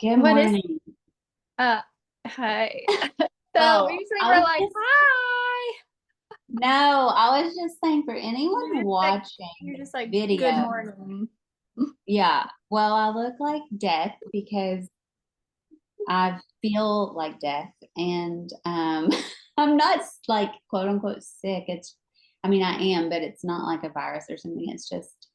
Good What is morning. hi. So Oh, we usually I we're was like, just hi. no, I was just saying for anyone You're just like you're watching just like good video, morning. yeah. Well, I look like death because I feel like death, and I'm not like quote unquote sick. I mean, I am, but it's not like a virus or something. It's just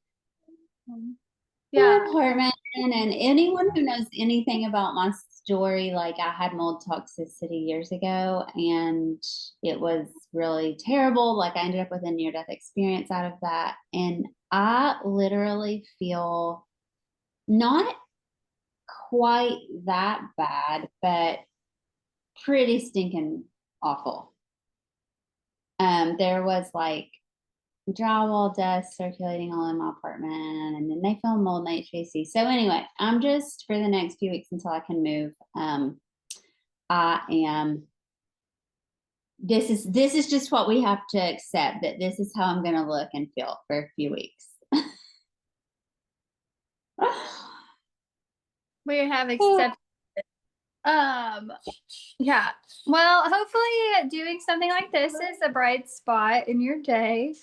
Yeah. my apartment. And anyone who knows anything about my story, like I had mold toxicity years ago, and it was really terrible. Like I ended up with a near death experience out of that. And I literally feel not quite that bad, but pretty stinking awful. There was like drywall dust circulating all in my apartment, and then they found mold in HVAC. So anyway, I'm just for the next few weeks until I can move. I am. This is just what we have to accept, that this is how I'm going to look and feel for a few weeks. We have accepted. Yeah. Well, hopefully doing something like this is a bright spot in your day.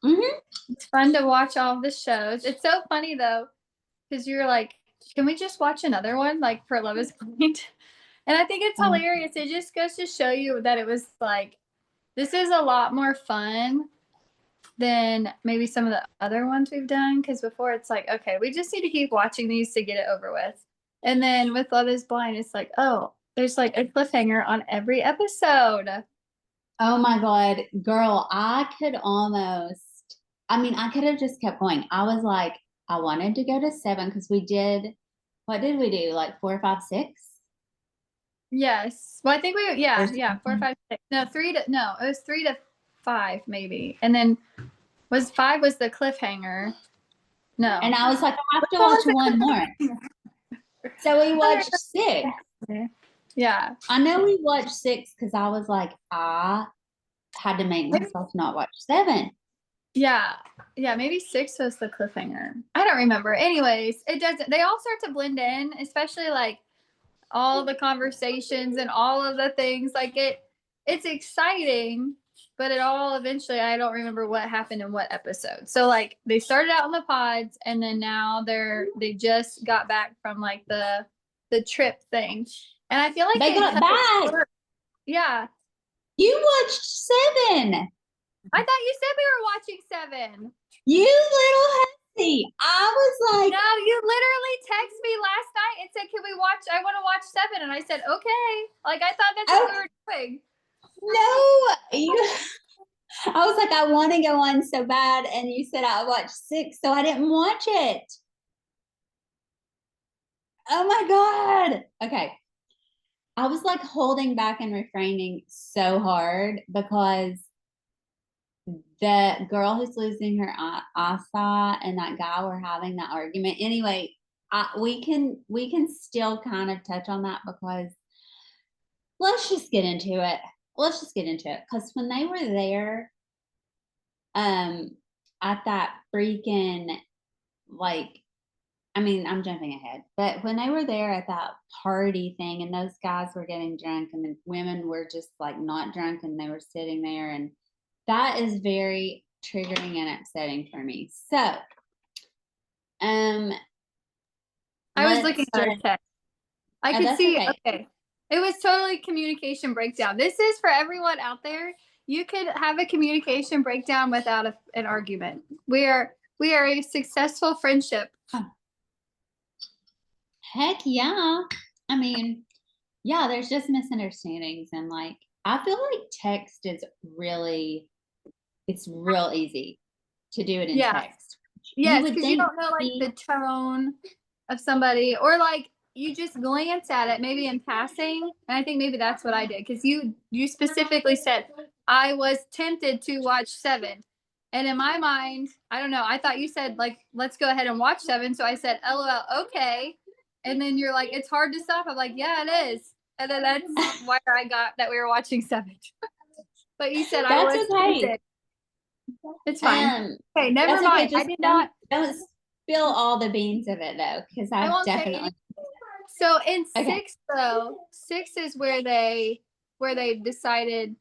Mhm. It's fun to watch all the shows. It's so funny though, because you're like, can we just watch another one like for Love is Blind? And I think it's hilarious. It just goes to show you that it was like this is a lot more fun than maybe some of the other ones we've done. Because before it's like, okay, we just need to keep watching these to get it over with. And then with Love is Blind, it's like, oh, there's like a cliffhanger on every episode. Oh my God, girl, I mean, I could have just kept going. I was like, I wanted to go to 7 because what did we do? Like 4, 5, 6? Yes. Well, I think Or yeah, 4, something. 5, 6. No, no, it was 3 to 5 maybe. And then was 5 was the cliffhanger. No. And I was like, I have Which to one watch was the one more. cliffhanger? So we I watched 6. don't remember. Yeah. I know we watched 6 because I was like, I had to make myself not watch 7. Yeah. Yeah, maybe 6 was the cliffhanger. I don't remember. Anyways, it doesn't they all start to blend in, especially like all the conversations and all of the things. Like it's exciting, but it all eventually I don't remember what happened in what episode. So like they started out in the pods and then now they just got back from like the trip thing. And I feel like They they got cut it back. short. Yeah. You watched 7. I thought you said we were watching 7. You little hussy. I was like, No, you literally texted me last night and said, "Can we watch? I want to watch 7." And I said, "Okay." Like I thought that's what oh, we were doing. no. I was like, I want to go on so bad. And you said I watched 6, so I didn't watch it. Oh my God. Okay. I was like holding back and refraining so hard because the girl who's losing her eyesight and that guy were having that argument. Anyway, we can still kind of touch on that because let's just get into it. Let's just get into it because when they were there, um, at that freaking like, I mean, I'm jumping ahead, but when they were there at that party thing and those guys were getting drunk and the women were just like not drunk and they were sitting there, and that is very triggering and upsetting for me. So, um, I was looking let's at just, our text. I oh, could that's see, okay. okay. It was totally communication breakdown. This is for everyone out there. You could have a communication breakdown without an argument. We are a successful friendship. Oh, heck yeah. I mean, yeah, there's just misunderstandings, and like, I feel like text is really, it's real easy to do it in Yeah. text. You Yes, would because you think don't know like the tone of somebody, or like you just glance at it maybe in passing. And I think maybe that's what I did because you specifically said I was tempted to watch 7. And in my mind, I don't know, I thought you said like let's go ahead and watch 7. So I said LOL, okay. And then you're like, it's hard to stop. I'm like, yeah, it is. And then that's why I got that we were watching 7. But you said I that's was okay. tempted. It's fine. Okay, never Okay. mind. I Just did not. don't spill all the beans of it though, because I I've won't say definitely. anything. So in Okay. 6 though, 6 is where they decided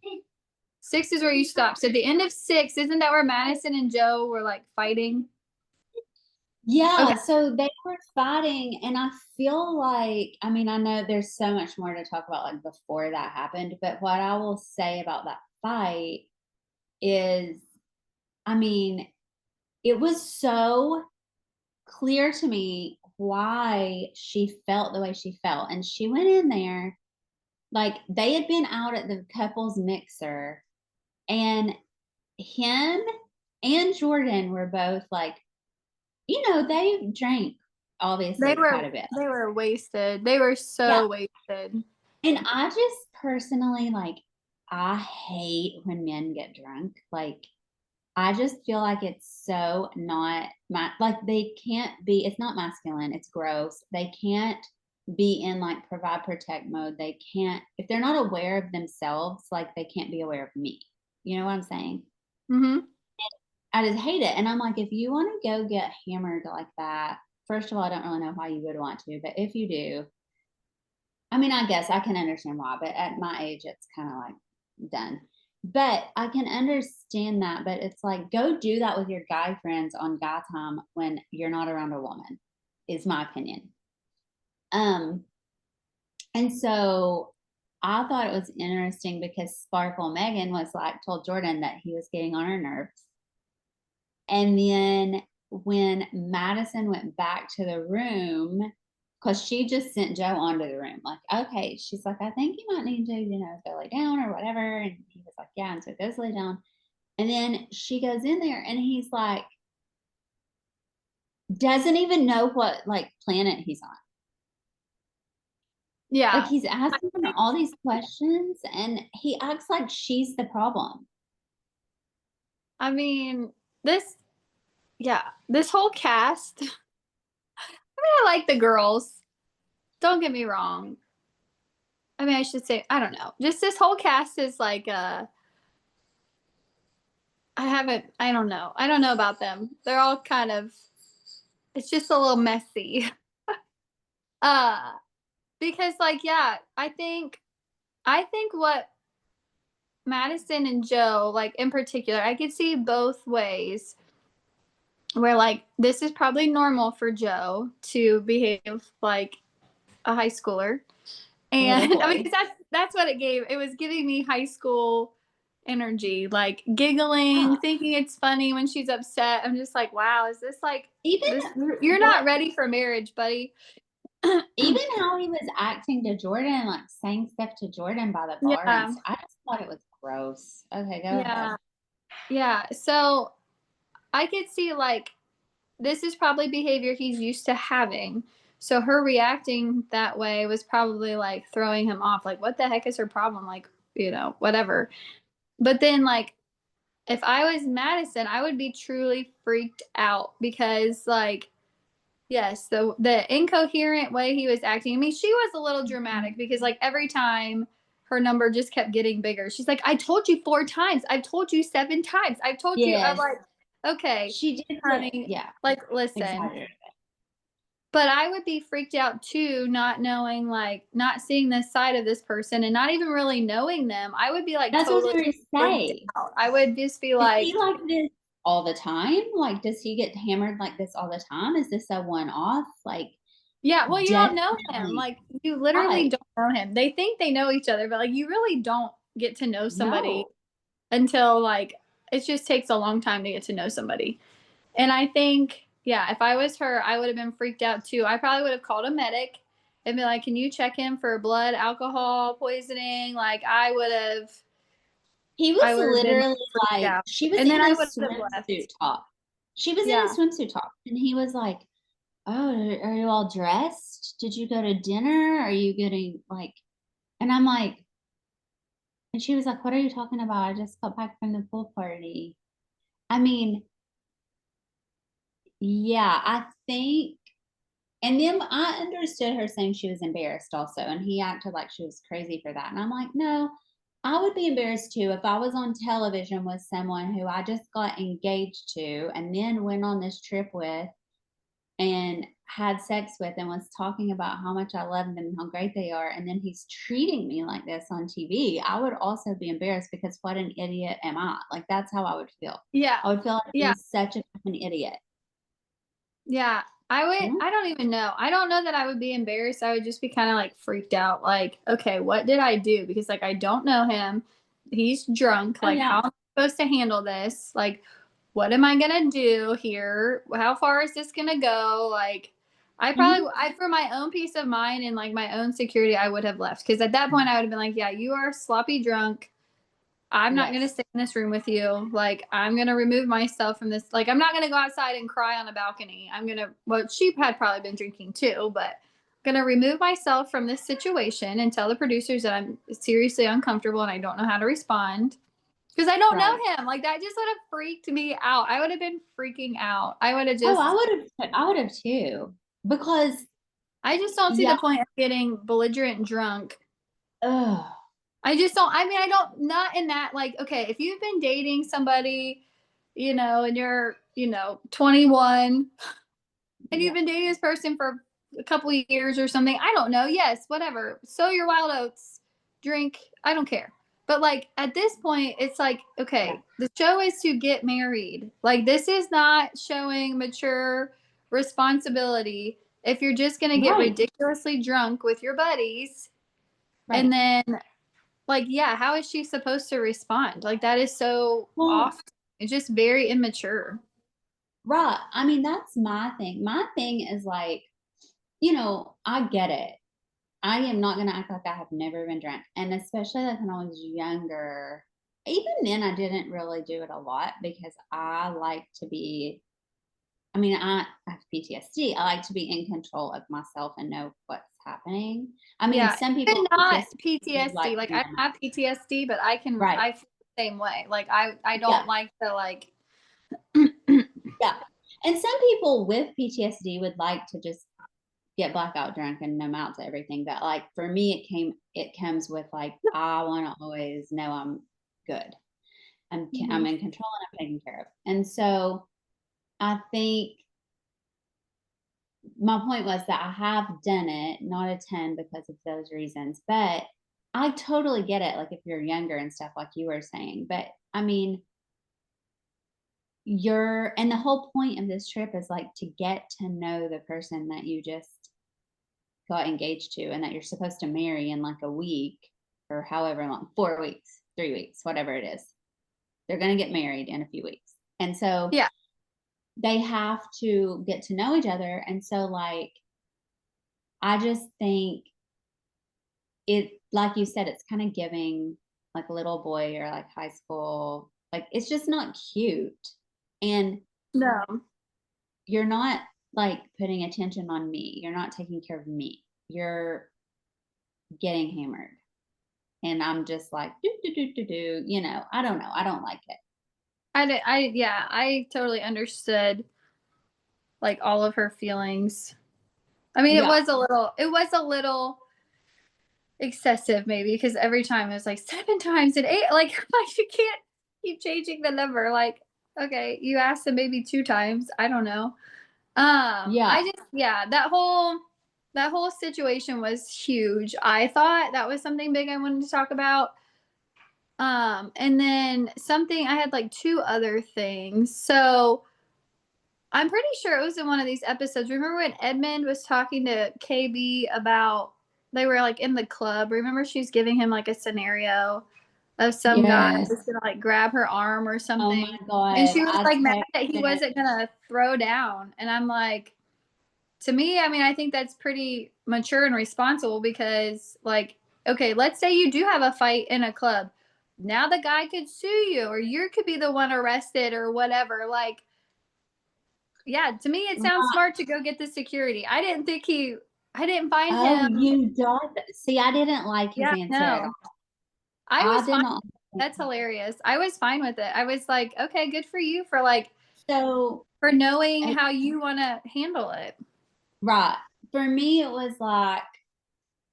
6 is where you stop. So at the end of 6, isn't that where Madison and Joe were like fighting? Yeah, Okay. so they were fighting, and I feel like, I mean, I know there's so much more to talk about like before that happened, but what I will say about that fight is, I mean, it was so clear to me why she felt the way she felt. And she went in there, like they had been out at the couples mixer, and him and Jordan were both like, they drank They obviously quite were a bit. they were wasted. They were Yeah. so wasted. And I just personally like, I hate when men get drunk. Like, I just feel like it's so not like they can't be, it's not masculine, it's gross. They can't be in like provide protect mode. They can't, if they're not aware of themselves, like they can't be aware of me. You know what I'm saying? Mhm. I just hate it. And I'm like, if you want to go get hammered like that, first of all, I don't really know why you would want to, but if you do, I mean, I guess I can understand why, but at my age, it's kind of like done. But I can understand that. But it's like, go do that with your guy friends on guy time when you're not around a woman, is my opinion. Um, and so I thought it was interesting because Sparkle Megan was like, told Jordan that he was getting on her nerves. And then when Madison went back to the room, because she just sent Joe onto the room, like, okay, she's like, I think you might need to, go lay down or whatever. And he was like, yeah. And so goes lay down. And then she goes in there and he's like, doesn't even know what like planet he's on. Like Yeah. he's asking her all these questions and he acts like she's the problem. I mean, this yeah, this whole cast. I mean, I like the girls. Don't get me wrong. I mean, I should say, I don't know. Just this whole cast is like I don't know. I don't know about them. They're all kind of it's just a little messy. Uh because like yeah, I think what Madison and Joe, like in particular, I could see both ways where like this is probably normal for Joe to behave like a high schooler. Little And I mean, boy. 'cause that's what it gave. It was giving me high school energy, like Yeah. giggling, thinking it's funny when she's upset. I'm just like, wow, is this like Even this? You're what not ready for marriage, buddy. even how he was acting to Jordan, like saying stuff to Jordan by the bar and Yeah, stuff, I just thought it was gross. Okay, go yeah, ahead. yeah. So I could see like this is probably behavior he's used to having. So her reacting that way was probably like throwing him off. Like, what the heck is her problem? Like, whatever. But then, like, if I was Madison, I would be truly freaked out because, like, yes, the incoherent way he was acting. I mean, she was a little dramatic because, like, every time her number just kept getting bigger. She's like, "I told you 4 times. I've told you 7 times. I've told you." I'm Yes, like, "Okay, she did it. honey, Yeah, like, listen." exaggerated. But I would be freaked out too, not knowing, like, not seeing this side of this person and not even really knowing them. I would be like That's what I was totally going to freaked say. out. I would just be Is he like, like this all the time? Like, does he get hammered like this all the time? Is this a one off? Like, yeah, well, you don't know him. definitely Like, you literally right. don't know him. They think they know each other, but like, you really don't get to know somebody No. until like, it just takes a long time to get to know somebody. And I think, yeah, if I was her, I would have been freaked out too. I probably would have called a medic and be like, can you check him for blood, alcohol, poisoning? Like, He I was would have been like, literally freaked like, out. she was And then in I a would have swimsuit left. top. She was in a Yeah. swimsuit top. And he was like, oh, are you all dressed? Did you go to dinner? Are you getting like, and I'm like, and she was like, what are you talking about? I just got back from the pool party. I mean, yeah, I think, and then I understood her saying she was embarrassed also, and he acted like she was crazy for that. And I'm like, no, I would be embarrassed too if I was on television with someone who I just got engaged to and then went on this trip with, and had sex with and was talking about how much I love them and how great they are, and then he's treating me like this on TV, I would also be embarrassed because what an idiot am I? Like, that's how I would feel. Yeah. I would feel like Yeah. I'm such a fucking idiot. Yeah. I would Yeah. I don't even know. I don't know that I would be embarrassed. I would just be kind of like freaked out. Like, okay, what did I do? Because like I don't know him. He's drunk. Oh, Like, yeah. how am I supposed to handle this? Like, what am I gonna do here? How far is this gonna go? Like, Mhm. I for my own peace of mind and like my own security, I would have left. Because at that point I would have been like, yeah, you are sloppy drunk. I'm not gonna Yes. stay in this room with you. Like, I'm gonna remove myself from this. Like, I'm not gonna go outside and cry on a balcony. I'm gonna, well, she had probably been drinking too, but I'm gonna remove myself from this situation and tell the producers that I'm seriously uncomfortable and I don't know how to respond because I don't know Right. him. Like, that just would have freaked me out. I would have been freaking out. I would have Oh, just, I would have too. Because I just don't see yeah, the point of getting belligerent drunk. ugh, I just don't, I mean, I don't, not in that, like, okay, if you've been dating somebody, and you're, 21 and you've yeah, been dating this person for a couple of years or something, I don't know. Yes, whatever. Sow your wild oats, drink, I don't care. But like at this point, it's like, yeah. okay, the show is to get married. Like, this is not showing mature responsibility if you're just going to get Right. ridiculously drunk with your buddies and Right. then, like, yeah, how is she supposed to respond? Like, that is so Well, off. It's just very immature. right. I mean, that's my thing. My thing is like, I get it. I am not going to act like I have never been drunk. And especially like when I was younger, even then, I didn't really do it a lot because I like to be, I mean, I have PTSD. I like to be in control of myself and know what's happening. I mean, Yeah, some even people with not PTSD would like PTSD. to Like, be I numb. don't have PTSD, but Right. I feel the same way. Like, I Yeah. don't like to like. Yeah. And some people with PTSD would like to just get blackout drunk and numb out to everything. But like for me, it comes with like I want to always know I'm good. I'm Mhm. in control and I'm taken care of. And so I think my point was that I have done it, not a ton because of those reasons, but I totally get it. Like if you're younger and stuff, like you were saying, but I mean, and the whole point of this trip is like to get to know the person that you just got engaged to and that you're supposed to marry in like a week or however long, 4 weeks, 3 weeks, whatever it is. They're going to get married in a few weeks. And so Yeah, they have to get to know each other. And so, like, I just think like you said, it's kind of giving like a little boy or like high school, like, it's just not cute. And no, you're not like putting attention on me. You're not taking care of me. You're getting hammered. And I'm just like, do, do, do, do, do. I don't know. I don't like it. yeah, I totally understood like all of her feelings. I mean, Yeah. it was a little excessive maybe because every time it was like 7 times and 8. Like, like you can't keep changing the number. Like, okay, you asked them maybe 2 times. I don't know. Yeah. I just, yeah, that whole situation was huge. I thought that was something big I wanted to talk about. And then something I had like two other things. So I'm pretty sure it was in one of these episodes. Remember when Edmund was talking to KB about they were like in the club? Remember she was giving him like a scenario of some guy Yes. was gonna like grab her arm or Oh my something. And God. she was I like mad that he texted. wasn't gonna throw down. And I'm like, to me, I mean, I think that's pretty mature and responsible because, like, okay, let's say you do have a fight in a club. Now the guy could sue you, or you could be the one arrested, or whatever. Like, yeah, to me, it sounds smart to go get the security. I didn't find Oh, him. you don't see, I didn't like his Yeah, answer at no, all. I I was did fine. not. That's hilarious. I was fine with it. I was like, okay, good for you for like, So, for knowing uh, how you want to handle it. right. For me, it was like,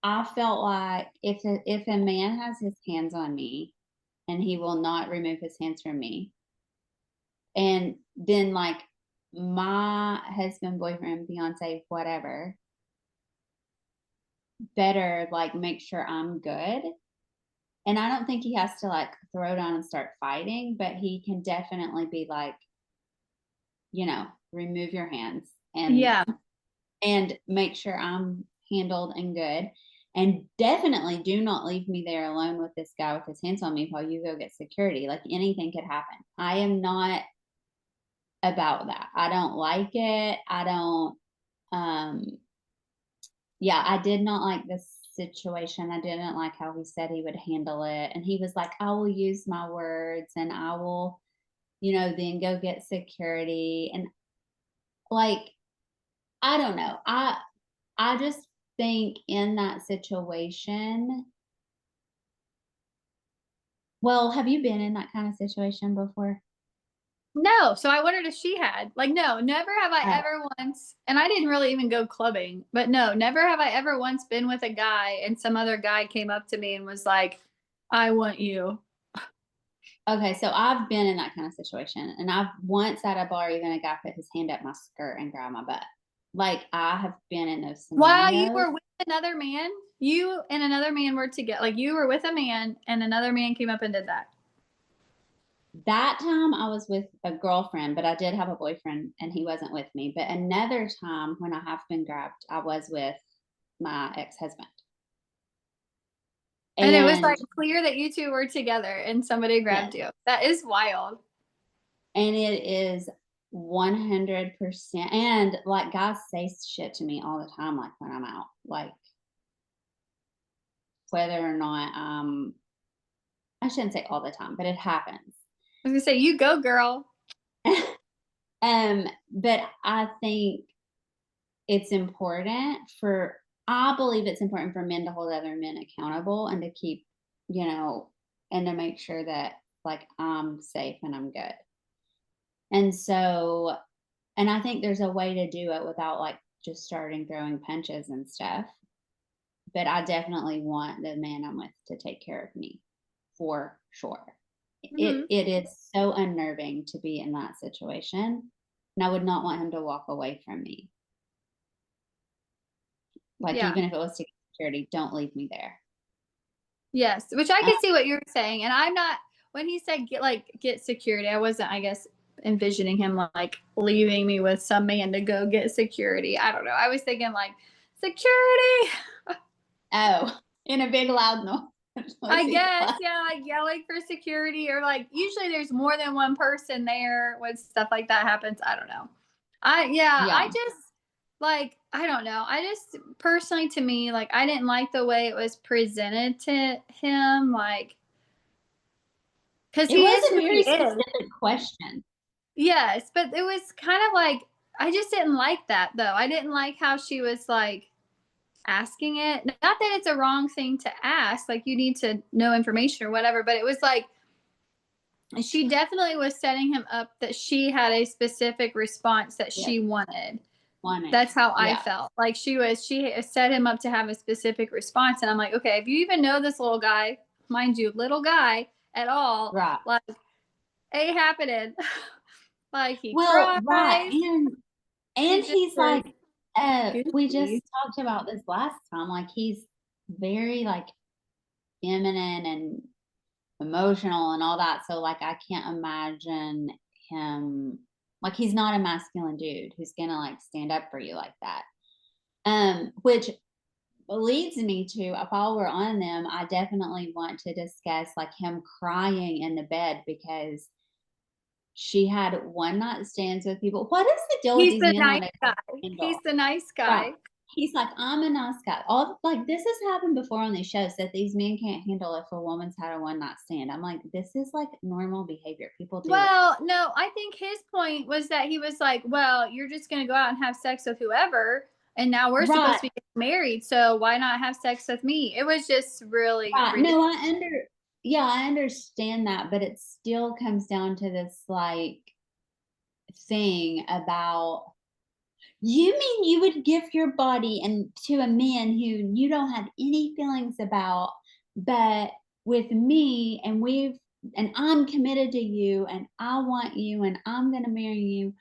I felt like if a man has his hands on me and he will not remove his hands from me, and then like my husband, boyfriend, fiance, whatever, better like make sure I'm good. And I don't think he has to like throw down and start fighting, but he can definitely be like, remove your hands Yeah. and make sure I'm handled and good. And definitely do not leave me there alone with this guy with his hands on me while you go get security. Like anything could happen. I am not about that. I don't like it. I don't um yeah, I did not like this situation. I didn't like how he said he would handle it. And he was like, I will use my words and I will, then go get security. And like, I don't know. I just think in that situation, well, have you been in that kind of situation before? No, so I wondered if she had. Like, no, never have I Oh, ever once, and I didn't really even go clubbing, but no, never have I ever once been with a guy and some other guy came up to me and was like, I want you. okay. So I've been in that kind of situation, and I've once at a bar, even a guy put his hand up my skirt and grabbed my butt. Like I have been in those While you scenarios. were with another man, you and another man were together. Like you were with a man and another man came up and did that. That time I was with a girlfriend, but I did have a boyfriend and he wasn't with me. But another time when I have been grabbed, I was with my ex-husband. And it was And like clear that you two were together and somebody yes, grabbed you. That is wild. and it is 100%. And like guys say shit to me all the time, like when I'm out, like whether or not I shouldn't say all the time, but it happens. I was gonna say, you go, girl. But I think it's important for I believe it's important for men to hold other men accountable and to keep, you know, and to make sure that like I'm safe and I'm good. And so, and I think there's a way to do it without like just starting throwing punches and stuff. But I definitely want the man I'm with to take care of me for sure. It Hmm. it is so unnerving to be in that situation. And I would not want him to walk away from me. Like Yeah. even if it was to get security, don't leave me there. Yes, which I Uh, could see what you're saying. And I'm not when he said get security, I wasn't, I guess, envisioning him like leaving me with some man to go get security. I don't know. I was thinking like security. oh, in a big loud noise. I guess, Class. yeah, like yelling for security or like usually there's more than one person there when stuff like that happens. I don't know. I Yeah. just like I don't know. I just personally to me like I didn't like the way it was presented to him like cuz It he was is a who he very is. specific question. Yes, but it was kind of like I just didn't like that though. I didn't like how she was like asking it. Not that it's a wrong thing to ask, like you need to know information or whatever, but it was like she definitely was setting him up that she had a specific response that Yes. she wanted. Wanted. That's how I Yeah. felt. Like she set him up to have a specific response. And I'm like, okay, if you even know this little guy, mind you, little guy at all, Right. like ain't happening. Like he Well, right. cries. And He just he's is like, we just goofy. talked about this last time. Like he's very like feminine and emotional and all that. So like I can't imagine him like he's not a masculine dude who's gonna like stand up for you like that. Which leads me to while we're on them, I definitely want to discuss like him crying in the bed because she had one night stands with people. What is the deal with He's these the men when nice they guy. have a He's scandal? the nice Right. guy. He's like, I'm a nice guy. All like this has happened before on these shows that these men can't handle if a woman's had a one night stand. I'm like, this is like normal behavior. People do this. Well, no, I think his point was that he was like, well, you're just going to go out and have sex with whoever. And now we're supposed Right, to be married. So why not have sex with me? It was just really right. ridiculous. No, yeah, I understand that, but it still comes down to this like thing about you mean you would give your body and to a man who you don't have any feelings about, but with me and I'm committed to you and I want you and I'm gonna marry you.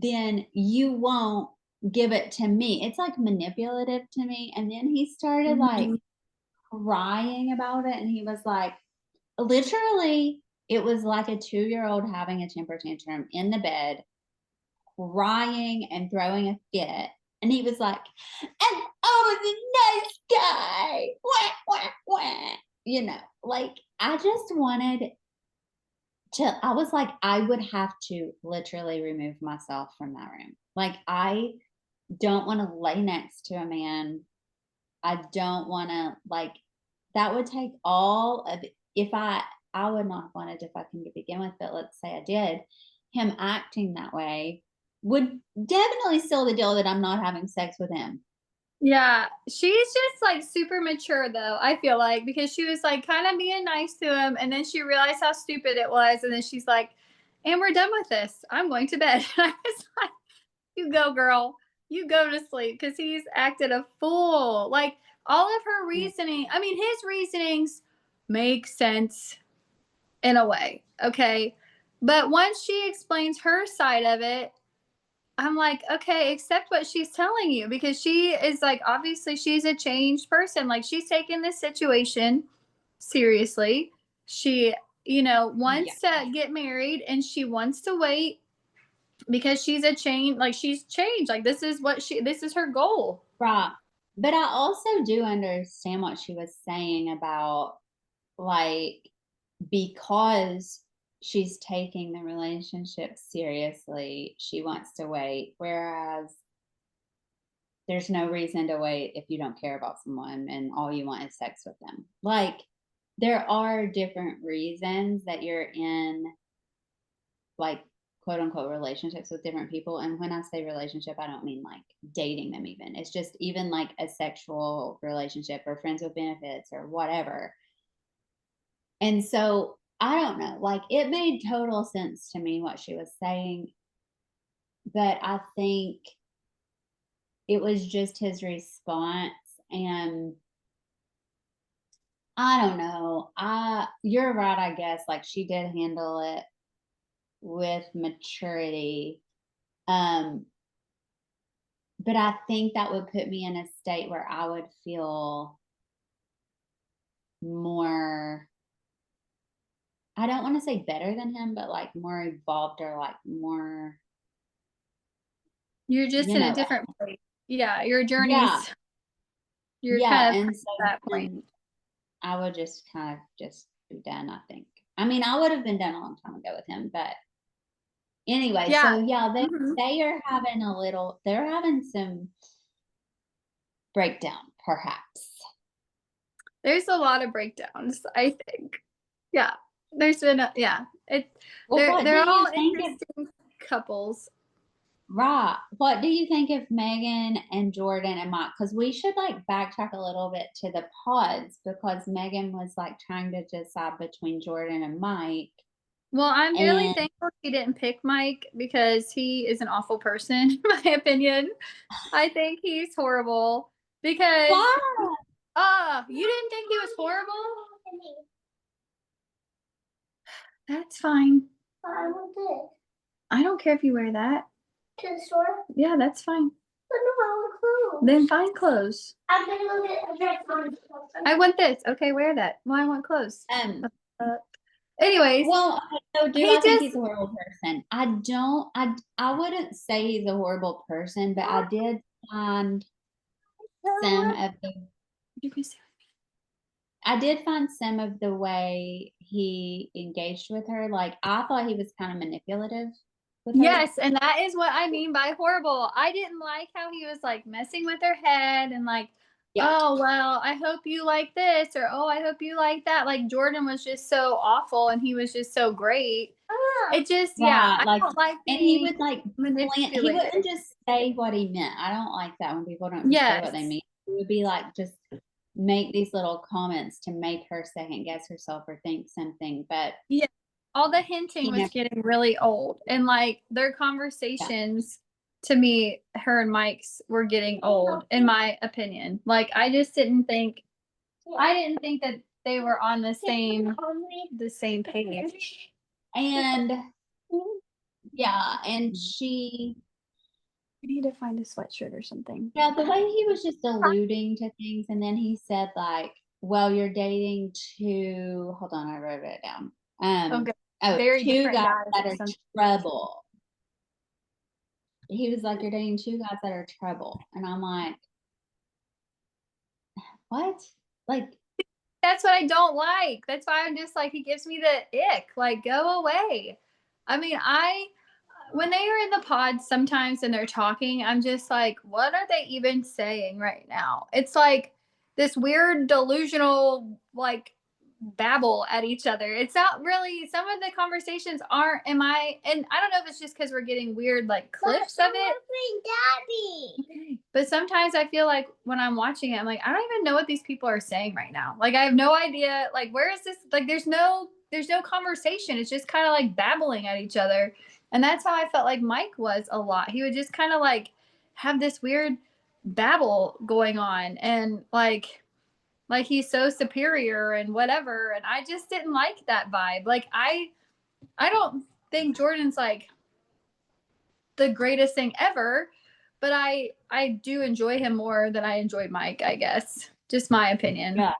then you won't give it to me. It's like manipulative to me. And then he started like Mhm. crying about it. And he was like, literally, it was like a 2-year-old having a temper tantrum in the bed, crying and throwing a fit. And he was like, and I was a nice guy. Wah, wah, wah. You know, like I just wanted to, I was like, I would have to literally remove myself from that room. Like, I don't want to lay next to a man. I don't want to, like, that would take all of, if I would not have wanted to fuck him to begin with, but let's say I did, him acting that way would definitely seal the deal that I'm not having sex with him. Yeah, she's just like super mature though, I feel like, because she was like kind of being nice to him and then she realized how stupid it was. And then she's like, and we're done with this. I'm going to bed. And I was like, you go, girl. You go to sleep because he's acted a fool. Like all of her Yeah. reasoning, I mean, his reasonings make sense in a way. Okay. But once she explains her side of it, I'm like, okay, accept what she's telling you because she is like, obviously, she's a changed person. Like, she's taking this situation seriously. She, Yeah. wants to get married and she wants to wait because she's a change. Like, she's changed. Like, this is her goal. Right. But I also do understand what she was saying about, like, because she's taking the relationship seriously, she wants to wait. Whereas there's no reason to wait if you don't care about someone and all you want is sex with them. Like, there are different reasons that you're in, like, quote unquote relationships with different people. And when I say relationship, I don't mean like dating them, even. It's just even like a sexual relationship or friends with benefits or whatever. And so I don't know, like it made total sense to me what she was saying, but I think it was just his response. And I don't know. You're right, I guess. Like she did handle it with maturity. Um, but I think that would put me in a state where I would feel more, I don't want to say better than him, but like more evolved or like more, You're just you in a know, different place. Yeah, your yeah, journey's, you're yeah. kind of And past so that point. then I would just kind of just be done, I think. I mean, I would have been done a long time ago with him, but anyway, Yeah. so yeah, Mhm. they are having a little, they're having some breakdown, perhaps. There's a lot of breakdowns, I think. Yeah. Yeah. Well, They're what do they're you all think of, interesting couples. right? What do you think of Megan and Jordan and Mike? Because we should like backtrack a little bit to the pods because Megan was like trying to decide between Jordan and Mike. Well, I'm really And thankful she didn't pick Mike because he is an awful person, in my opinion. I think he's horrible because why? you didn't think he was horrible? That's fine. I want this. I don't care if you wear that. To the store? Yeah, that's fine. But no, I want clothes. Then find clothes. I'm gonna go get a dress on. I want this. Okay, wear that. Well, I want clothes. Um, Uh, anyways, well, okay, so do he I think just he's a horrible person? I don't, I wouldn't say he's a horrible person, but I did find some of the, you can say I did find some of the way he engaged with her. Like, I thought he was kind of manipulative with her. yes, and that is what I mean by horrible. I didn't like how he was like messing with her head and like, Yeah. oh, well, I hope you like this or oh, I hope you like that. Like Jordan was just so awful and he was just so great. It just, yeah, Right. I Like, don't like and he being would like he manipulated. wouldn't just say what he meant. I don't like that when people don't just say what they Yes. mean. He would be like, just make these little comments to make her second guess herself or think something. But Yeah. All the hinting he was never, getting really old. And like their yeah. conversations to me, her and Mike's were getting old, in my opinion. Like I just I didn't think that they were on the same page. And yeah, and she I need to find a sweatshirt or something. Yeah, the way he was just alluding to things, and then he said like, "Well, you're dating two." Hold on, I wrote it down. Okay. Oh, Very two different guys guys that or are something. trouble. He was like, "You're dating two guys that are trouble," and I'm like, "What?" Like, That's what I don't like. That's why I'm just like, he gives me the ick. Like, go away. I mean, when they are in the pod sometimes and they're talking, I'm just like, what are they even saying right now? It's like this weird delusional like babble at each other. It's not really, some of the conversations aren't, and I don't know if it's just because we're getting weird like clips of it. Daddy. But sometimes I feel like when I'm watching it, I'm like, I don't even know what these people are saying right now. Like I have no idea. Like, where is this? Like there's no conversation. It's just kind of like babbling at each other. And that's how I felt like Mike was a lot. He would just kind of like have this weird babble going on, and like he's so superior and whatever, and I just didn't like that vibe. Like I don't think Jordan's like the greatest thing ever, but I do enjoy him more than I enjoyed Mike, I guess. Just my opinion. yeah,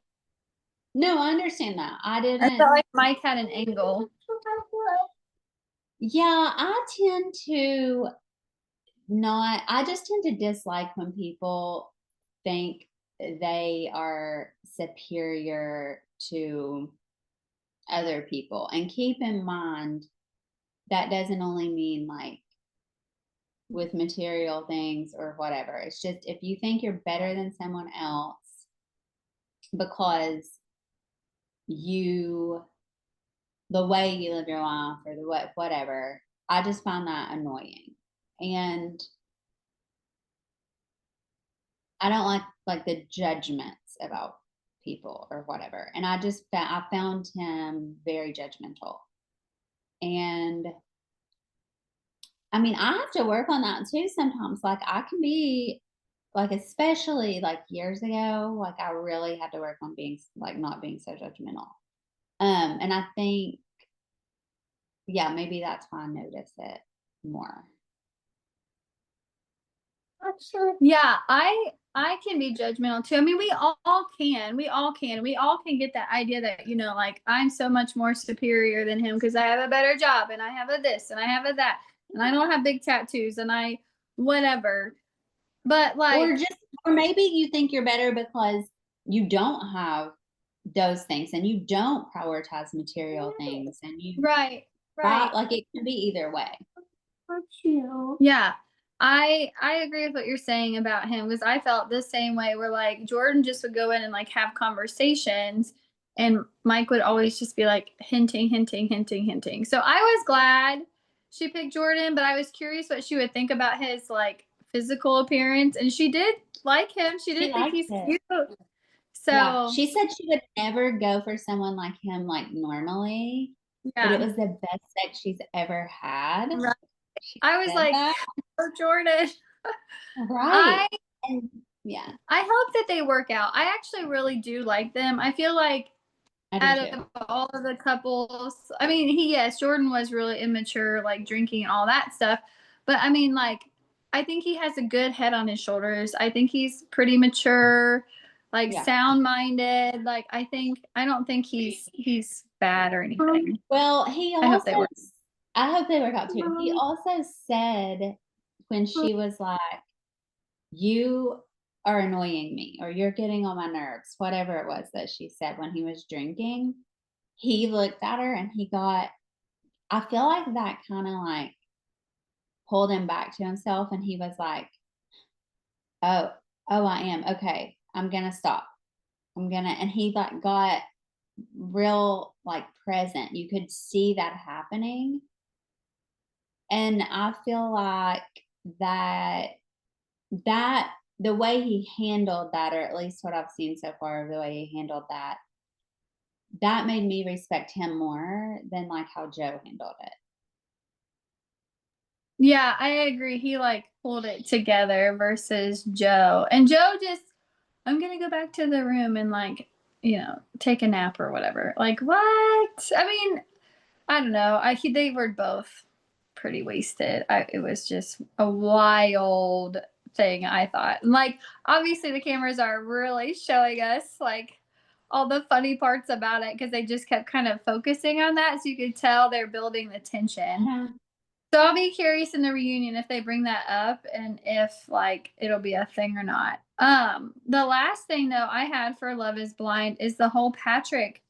no, I understand that. I I felt didn't. like Mike had an angle. Yeah, I tend to not. I just tend to dislike when people think they are superior to other people. And keep in mind that doesn't only mean like with material things or whatever. It's just if you think you're better than someone else because you the way you live your life or the what whatever, I just find that annoying. And I don't like the judgments about people or whatever. And I found him very judgmental. And I mean, I have to work on that too sometimes. Like I can be like, especially like years ago, like I really had to work on being like not being so judgmental. And I think, yeah, maybe that's why I notice it more. Yeah, I can be judgmental too. I mean, we all can get that idea that, like, I'm so much more superior than him because I have a better job and I have a this and I have a that and I don't have big tattoos and I whatever. But Or like, just, or maybe you think you're better because you don't have those things and you don't prioritize material things and you, right, right? right. Like it can be either way. Yeah. I agree with what you're saying about him because I felt the same way where like Jordan just would go in and like have conversations and Mike would always just be like hinting, hinting, hinting, hinting. So I was glad she picked Jordan, but I was curious what she would think about his like physical appearance, and she did like him. She She did think liked he's it. cute. Yeah. So She said she would never go for someone like him, like normally, but it yeah. was the best sex she's ever had. Right. She I was said like, that. oh Jordan. Right. I And yeah, I hope that they work out. I actually really do like them. I feel like I do out too. of all of the couples, I mean, yes, Jordan was really immature, like drinking and all that stuff. But I mean, like, I think he has a good head on his shoulders. I think he's pretty mature, like Yeah. sound minded. Like, I don't think he's bad or anything. Well, he I hope also, they work. I hope they work out too. He also said when she was like, you are annoying me or you're getting on my nerves, whatever it was that she said when he was drinking, he looked at her and he got, I feel like that kind of like pulled him back to himself and he was like, oh, oh, I am. Okay. I'm going to stop. And he like got real like present. You could see that happening. And I feel like that that the way he handled that, or at least what I've seen so far of the way he handled that, that made me respect him more than like how Joe handled it. Yeah, I agree. He like pulled it together versus Joe. And Joe just, I'm gonna go back to the room and like, take a nap or whatever. Like what? I mean, I don't know. They were both pretty wasted. It was just a wild thing, I thought. And like, obviously, the cameras are really showing us like all the funny parts about it because they just kept kind of focusing on that. So you could tell they're building the tension. Uh-huh. So I'll be curious in the reunion if they bring that up and if like it'll be a thing or not. The last thing though I had for Love is Blind is the whole Patrick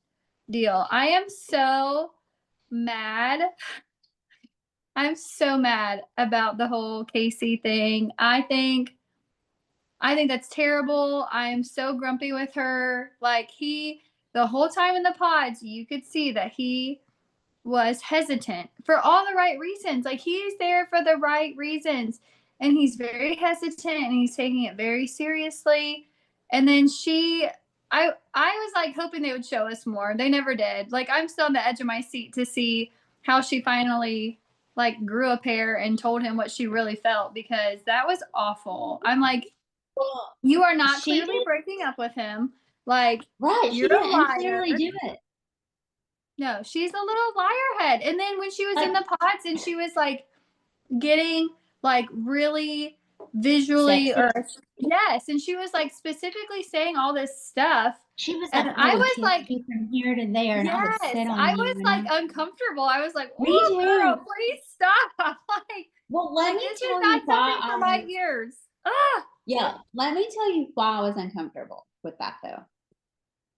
deal. I am so mad. I'm so mad about the whole Casey thing. I think that's terrible. I'm so grumpy with her. Like the whole time in the pods, you could see that he was hesitant for all the right reasons. Like he's there for the right reasons. And he's very hesitant and he's taking it very seriously. And then I was like hoping they would show us more. They never did. Like I'm still on the edge of my seat to see how she finally like grew a pair and told him what she really felt because that was awful. I'm like, Well, you are not she clearly did breaking up with him. Like right. She you're a didn't liar. clearly do it. No, she's a little liar head. And then when she was Like in the pods and she was like getting like really visually sexy. or yes, and she was like specifically saying all this stuff. She was And like, I I would was kiss like, you from here to there, and I would yes, sit on I you. was like uncomfortable. I was like, Me oh girl, too. please stop. Well, let Like me this is tell not you why something I for my was. ears. Ah, Yeah, let me tell you why I was uncomfortable with that though.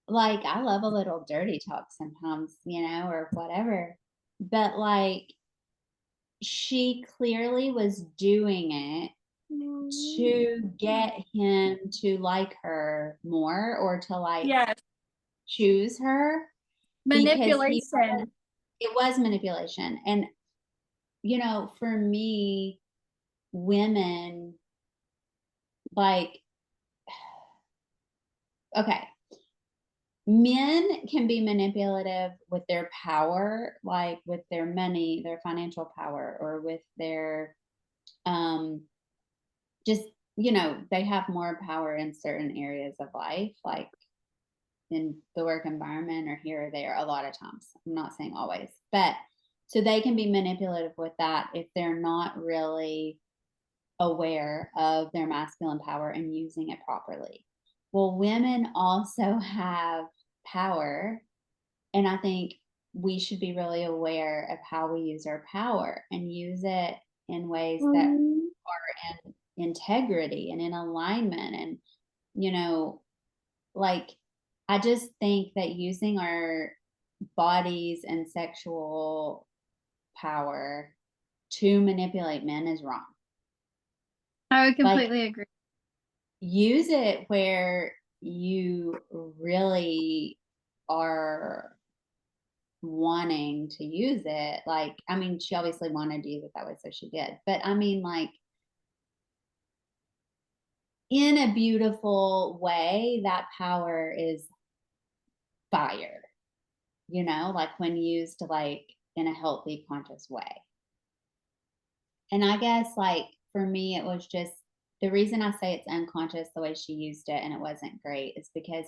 Like, I love a little dirty talk sometimes, or whatever. But like, she clearly was doing it to get him to like her more or to like yes, choose her because manipulation. it was manipulation. And for me, women like, okay, men can be manipulative with their power, like with their money, their financial power, or with their um just they have more power in certain areas of life, like in the work environment or here or there. A lot of times, I'm not saying always, but so they can be manipulative with that if they're not really aware of their masculine power and using it properly. Well, women also have power, and I think we should be really aware of how we use our power and use it in ways that are in integrity and in alignment. And, like, I just think that using our bodies and sexual power to manipulate men is wrong. I would Like, completely agree. use it where you really are wanting to use it. Like, I mean, she obviously wanted to use it that way, so she did. But I mean, like, in a beautiful way, that power is fire, like when used like in a healthy, conscious way. And I guess, like, for me, it was just the reason I say it's unconscious the way she used it and it wasn't great is because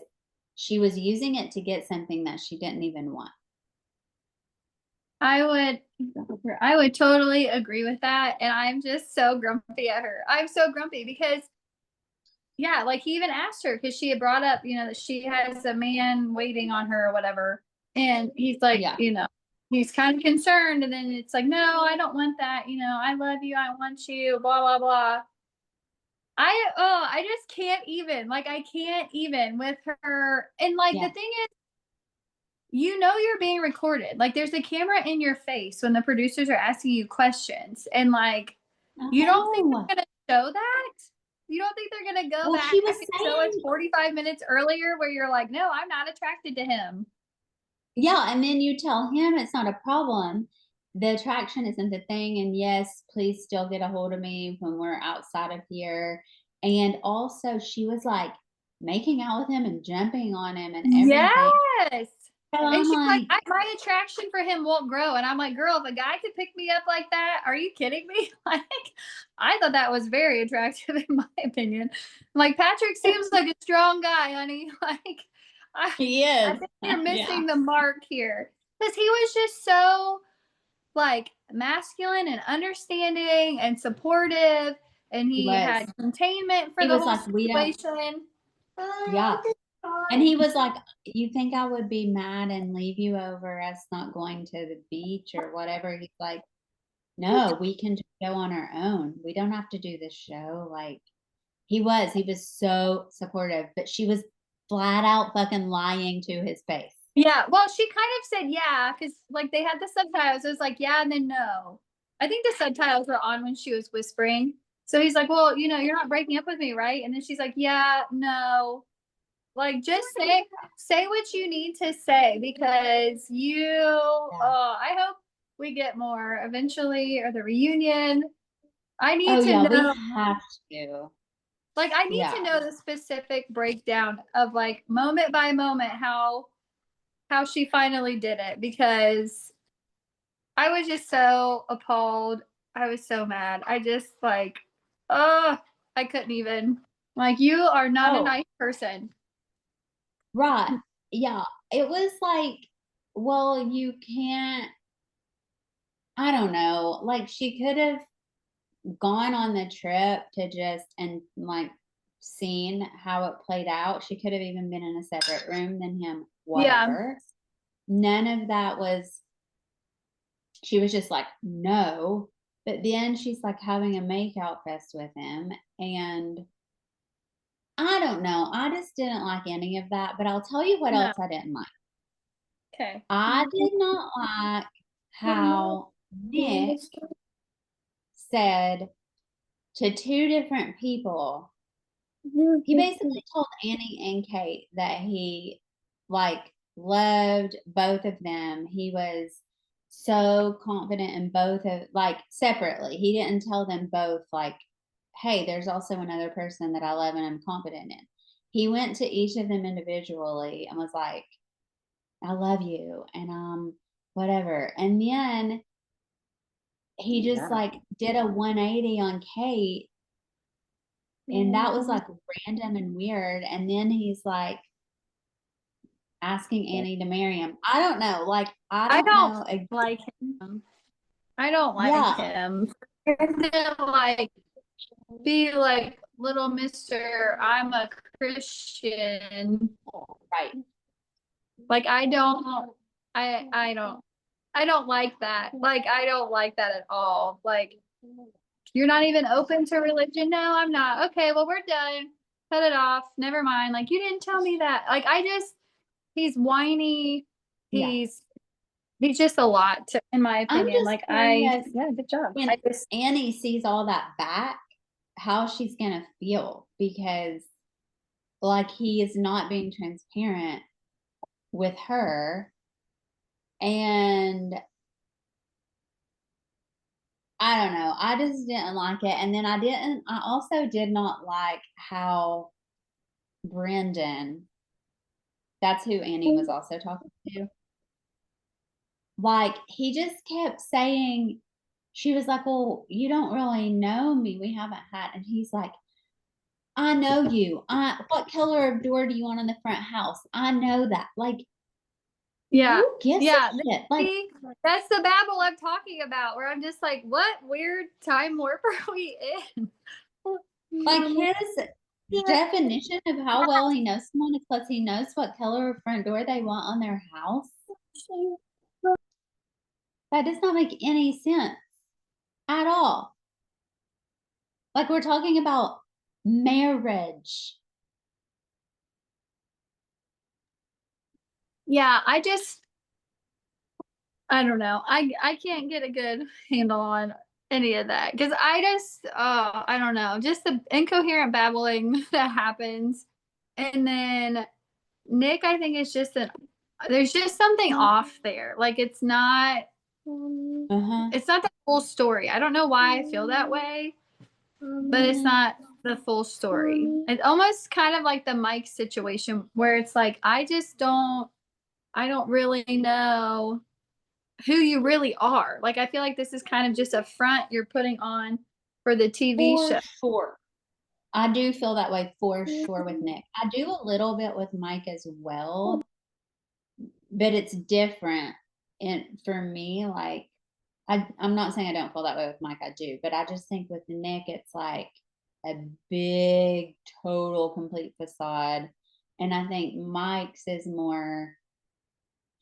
she was using it to get something that she didn't even want. I would totally agree with that. And I'm just so grumpy at her. I'm so grumpy because yeah, like he even asked her because she had brought up, that she has a man waiting on her or whatever. And he's like, Yeah. he's kind of concerned. And then it's like, no, I don't want that. I love you. I want you, blah, blah, blah. I just can't even. Like, I can't even with her. And like, Yeah. the thing is, you're being recorded. Like, there's a camera in your face when the producers are asking you questions. And like, you don't think Oh. they're going to show that? You don't think they're going to go Well, back she was and show us saying, 45 minutes earlier where you're like, no, I'm not attracted to him? yeah, and then you tell him it's not a problem. The attraction isn't the thing. And yes, please still get a hold of me when we're outside of here. And also, she was like making out with him and jumping on him and everything. Yes. So And I'm she's like, like, my attraction for him won't grow. And I'm like, girl, if a guy could pick me up like that, are you kidding me? Like, I thought that was very attractive in my opinion. Like, Patrick seems like a strong guy, honey. Like, I, he I is. think you're Yeah. missing the mark here. Because he was just so, like, masculine and understanding and supportive, and he had containment for He the was whole like, we don't, situation. yeah. And he was like, you think I would be mad and leave you over us not going to the beach or whatever? He's like, no, we can just go on our own. We don't have to do this show. Like, he was so supportive, but she was flat out fucking lying to his face. Yeah, well, she kind of said yeah, because like they had the subtitles. It was like yeah and then no. I think the subtitles were on when she was whispering. So he's like, well, you're not breaking up with me, right? And then she's like, yeah, no. Like just say what you need to say because I hope we get more eventually or the reunion. I need to we know. have to. Like I need to know the specific breakdown of like moment by moment how she finally did it because I was just so appalled. I was so mad. I just like, oh, I couldn't even. Like, you are not a nice person. Right. Yeah. It was like, well, you can't, I don't know. Like, she could have gone on the trip to just and like seen how it played out. She could have even been in a separate room than him, whatever. None of that was, she was just like, no. But then she's like having a makeout fest with him. And I don't know. I just didn't like any of that. But I'll tell you what else I didn't like. Okay. I did not like how Nick said to two different people, he basically told Annie and Kate that he like loved both of them. He was so confident in both of like separately. He didn't tell them both like, hey, there's also another person that I love and I'm confident in. He went to each of them individually and was like, I love you and whatever. And then he just like did a 180 on Kate and that was like random and weird. And then he's like asking Annie to marry him. I don't know. Like, I don't know. Like him. I don't like Yeah. him. And then like be like little Mr. I'm a Christian. Right. Like I don't like that. Like I don't like that at all. Like you're not even open to religion? No, I'm not. Okay, well we're done. Cut it off. Never mind. Like you didn't tell me that. Like he's whiny. He's just a lot to, in my I'm opinion. just Like curious good job. when Annie sees all that back, how she's gonna feel because like he is not being transparent with her. And I don't know. I just didn't like it. And then I also did not like how Brendan, that's who Annie was also talking to. Like he just kept saying, she was like, well, you don't really know me. We haven't had, and he's like, I know you. What color of door do you want on the front house? I know that. Like, who gives a shit? Like, that's the babble I'm talking about, where I'm just like, what weird time warp are we in? like his definition of how well he knows someone is because he knows what color of front door they want on their house. That does not make any sense at all. Like we're talking about marriage. Yeah, I don't know. I can't get a good handle on any of that because I don't know, just the incoherent babbling that happens, and then Nick, I think is just there's just something off there. Like it's not the full story. I don't know why I feel that way, but it's not the full story. It's almost kind of like the Mike situation where it's like I don't really know who you really are. Like I feel like this is kind of just a front you're putting on for the TV show. Sure. I do feel that way for sure with Nick. I do a little bit with Mike as well, but it's different. And for me, like I'm not saying I don't feel that way with Mike, I do, but I just think with Nick, it's like a big, total, complete facade. And I think Mike's is more,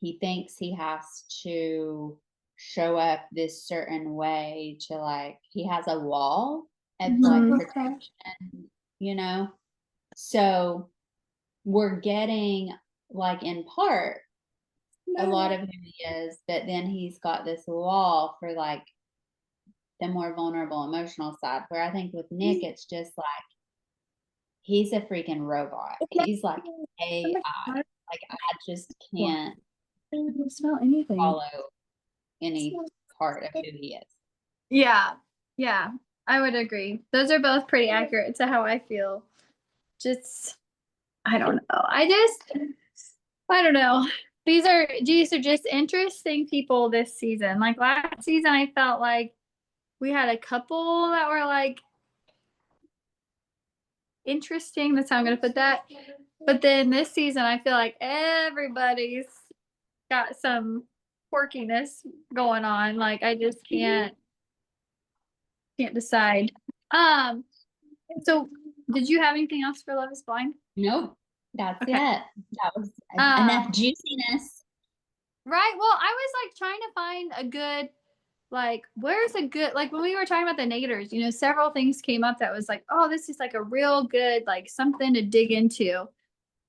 he thinks he has to show up this certain way to like, he has a wall of like Mhm. protection, you know? So we're getting like in part a lot of who he is, but then he's got this wall for like the more vulnerable emotional side. Where I think with Nick, it's just like he's a freaking robot. He's like AI. Like I just What? can't I don't smell anything. follow any part of who he is. Yeah. Yeah. I would agree. Those are both pretty accurate to how I feel. Just I don't know. I don't know. These are just interesting people this season. Like last season I felt like we had a couple that were like interesting. That's how I'm gonna put that. But then this season I feel like everybody's got some quirkiness going on. Like I just can't decide. Um so did you have anything else for Love is Blind? Nope, that's Okay. it. That was enough Um juiciness. right. Well, I was like trying to find a good like where's a good like when we were talking about the negators, several things came up that was like, oh, this is like a real good like something to dig into.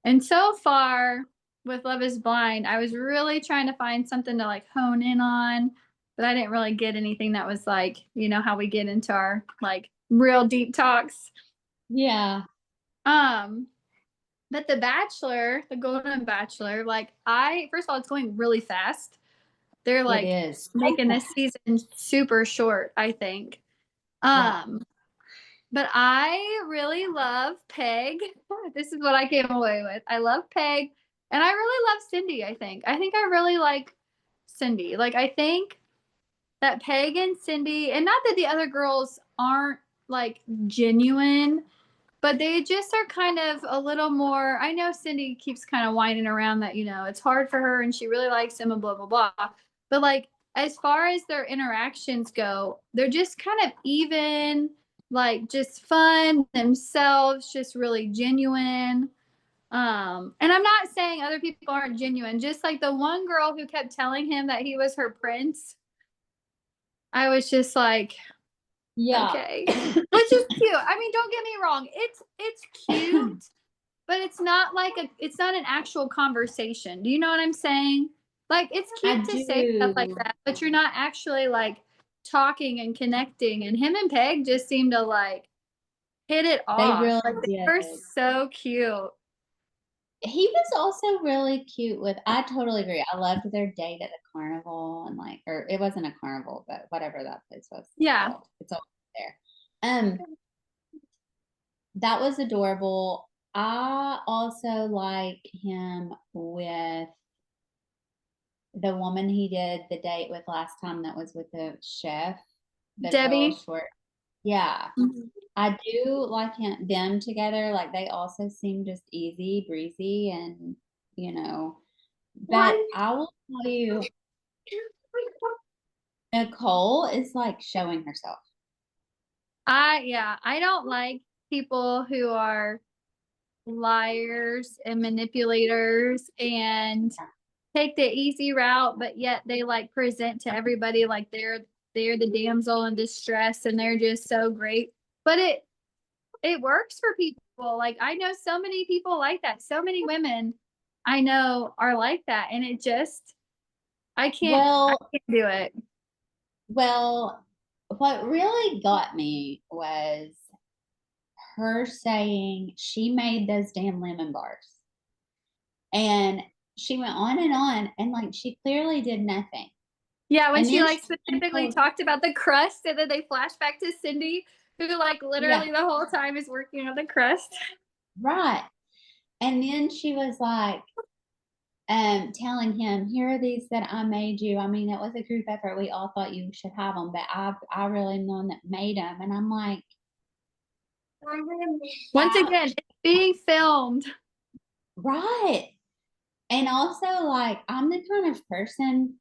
And so far with Love is Blind, I was really trying to find something to like hone in on, but I didn't really get anything that was like, how we get into our like real deep talks. Yeah, Um, but The Bachelor, the Golden Bachelor, like I first of all, it's going really fast. They're it like is. making this season super short, I think. Yeah, Um, but I really love Peg. This is what I came away with. I love Peg, and I really love Cindy, I think I really like Cindy. Like, I think that Peg and Cindy and not that the other girls aren't, like, genuine, but they just are kind of a little more I know Cindy keeps kind of whining around that, it's hard for her and she really likes him and blah, blah, blah. But, like, as far as their interactions go, they're just kind of even, like, just fun themselves, just really genuine. And I'm not saying other people aren't genuine, just like the one girl who kept telling him that he was her prince. I was just like, yeah. okay, which is cute. I mean, don't get me wrong. It's cute, but it's not an actual conversation. Do you know what I'm saying? Like it's I cute to say stuff like do. that, but you're not actually like talking and connecting. And him and Peg just seem to like hit it They off. really Like they were did. so cute. He was also really cute with, I totally agree. I loved their date at the carnival and like, or it wasn't a carnival, but whatever that place was Yeah. called. It's all there. That was adorable. I also like him with the woman he did the date with last time that was with the chef, the tall, Debbie. short. Yeah. Mhm. I do like them together. Like they also seem just easy breezy and, you know, but I will tell you, Nicole is like showing herself. I don't like people who are liars and manipulators and take the easy route, but yet they like present to everybody like they're the damsel in distress and they're just so great. But it works for people. Like I know so many people like that. So many women I know are like that, and it just I Well, can't do it. well, what really got me was her saying she made those damn lemon bars. And she went on and like she clearly did nothing. Yeah, when And she then like she specifically talked about the crust, and then they flash back to Cindy, who like yeah, literally the whole time is working on the crust. right. And then she was like, telling him, here are these that I made you. I mean, it was a group effort. We all thought you should have them, but I really am the one that made them. And I'm like, Once again, it's being filmed. right. And also, like, I'm the kind of person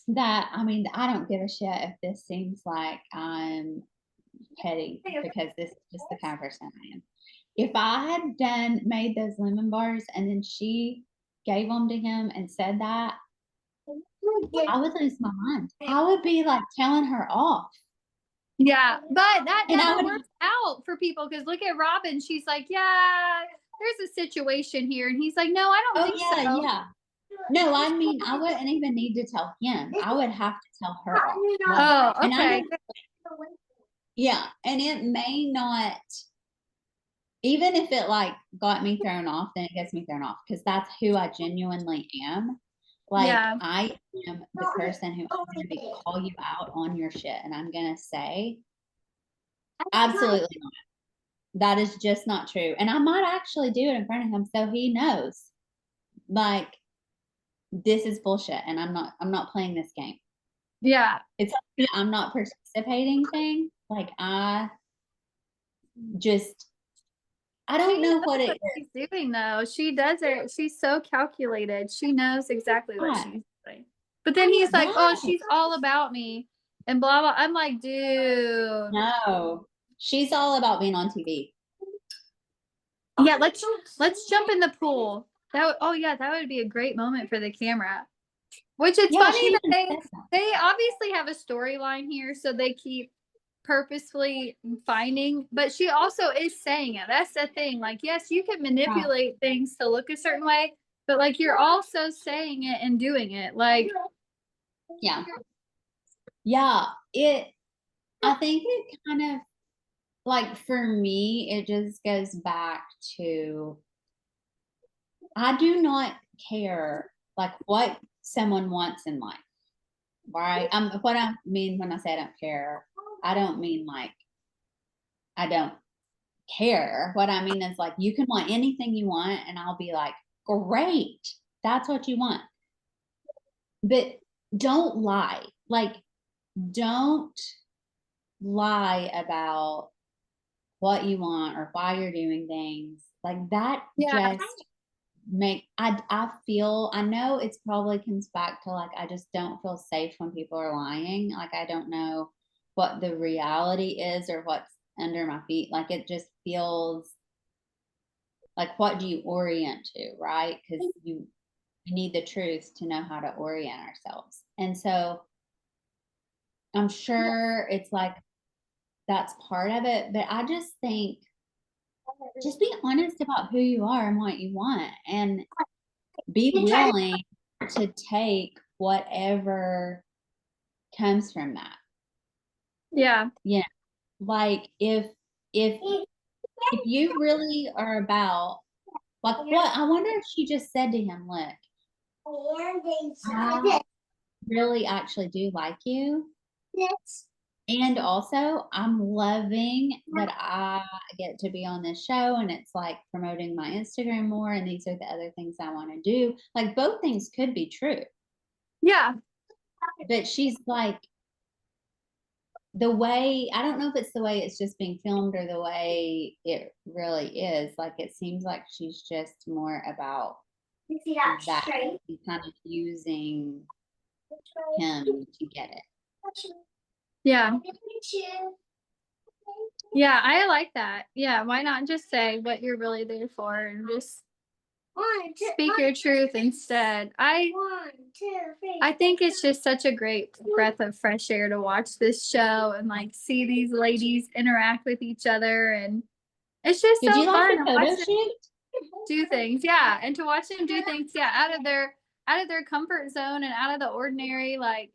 that, I mean, I don't give a shit if this seems like I'm petty, because this is just the kind of person I am. If I had made those lemon bars and then she gave them to him and said that, I would lose my mind. I would be like telling her off. Yeah, but that And I never would, works out for people because look at Robin. She's like, yeah, there's a situation here. And he's like, no, I don't oh, think yeah, so. yeah. No, I mean, I wouldn't even need to tell him. I would have to tell her off. Like, Oh, and I okay. don't, yeah. And it may not, even if it like got me thrown off, then it gets me thrown off because that's who I genuinely am. Like, Yeah. I am the person who I'm going to call you out on your shit. And I'm going to say, absolutely not. That is just not true. And I might actually do it in front of him so he knows, like, this is bullshit and I'm not playing this game. Yeah. It's I'm not participating thing. Like, just I don't She know knows what it what she's doing though. She does it. She's so calculated. She knows exactly what is. she's doing. But then he's like, oh, Right. she's all about me and blah blah. I'm like, dude. No. She's all about being on TV. Yeah, let's jump in the pool. Oh yeah, that would be a great moment for the camera. Which it's Yeah, funny she that even says that. they obviously have a storyline here, so they keep purposefully finding, but she also is saying it. That's the thing. Like, yes, you can Right. manipulate things to look a certain way, but like you're also saying it and doing it. Like, Yeah. Yeah. I think it kind of, like, for me, it just goes back to, I do not care like what someone wants in life. Right. What I mean when I say I don't care, I don't mean like I don't care. What I mean is like you can want anything you want, and I'll be like, great, that's what you want. But don't lie. Like, don't lie about what you want or why you're doing things. Like that yeah, just I feel, I know it's probably comes back to like I just don't feel safe when people are lying. Like I don't know what the reality is or what's under my feet. Like it just feels like, what do you orient to, right? Because you need the truth to know how to orient ourselves. And so I'm sure it's like that's part of it, but I just think just be honest about who you are and what you want, and be willing to take whatever comes from that. yeah, Yeah. Like if you really are about, like, what I wonder if she just said to him, look, I really actually do like you. And also, I'm loving that I get to be on this show and it's like promoting my Instagram more. And these are the other things I want to do. Like, both things could be true. yeah, But she's like, the way, I don't know if it's the way it's just being filmed or the way it really is. Like, it seems like she's just more about that and kind of using him to get it. yeah. Yeah, I like that. Yeah, why not just say what you're really there for and just speak your truth instead. I think it's just such a great breath of fresh air to watch this show and like see these ladies interact with each other, and it's just Did so you like fun the to watch photo them shoot? do things. Yeah, and to watch them do things, yeah, out of their comfort zone and out of the ordinary. Like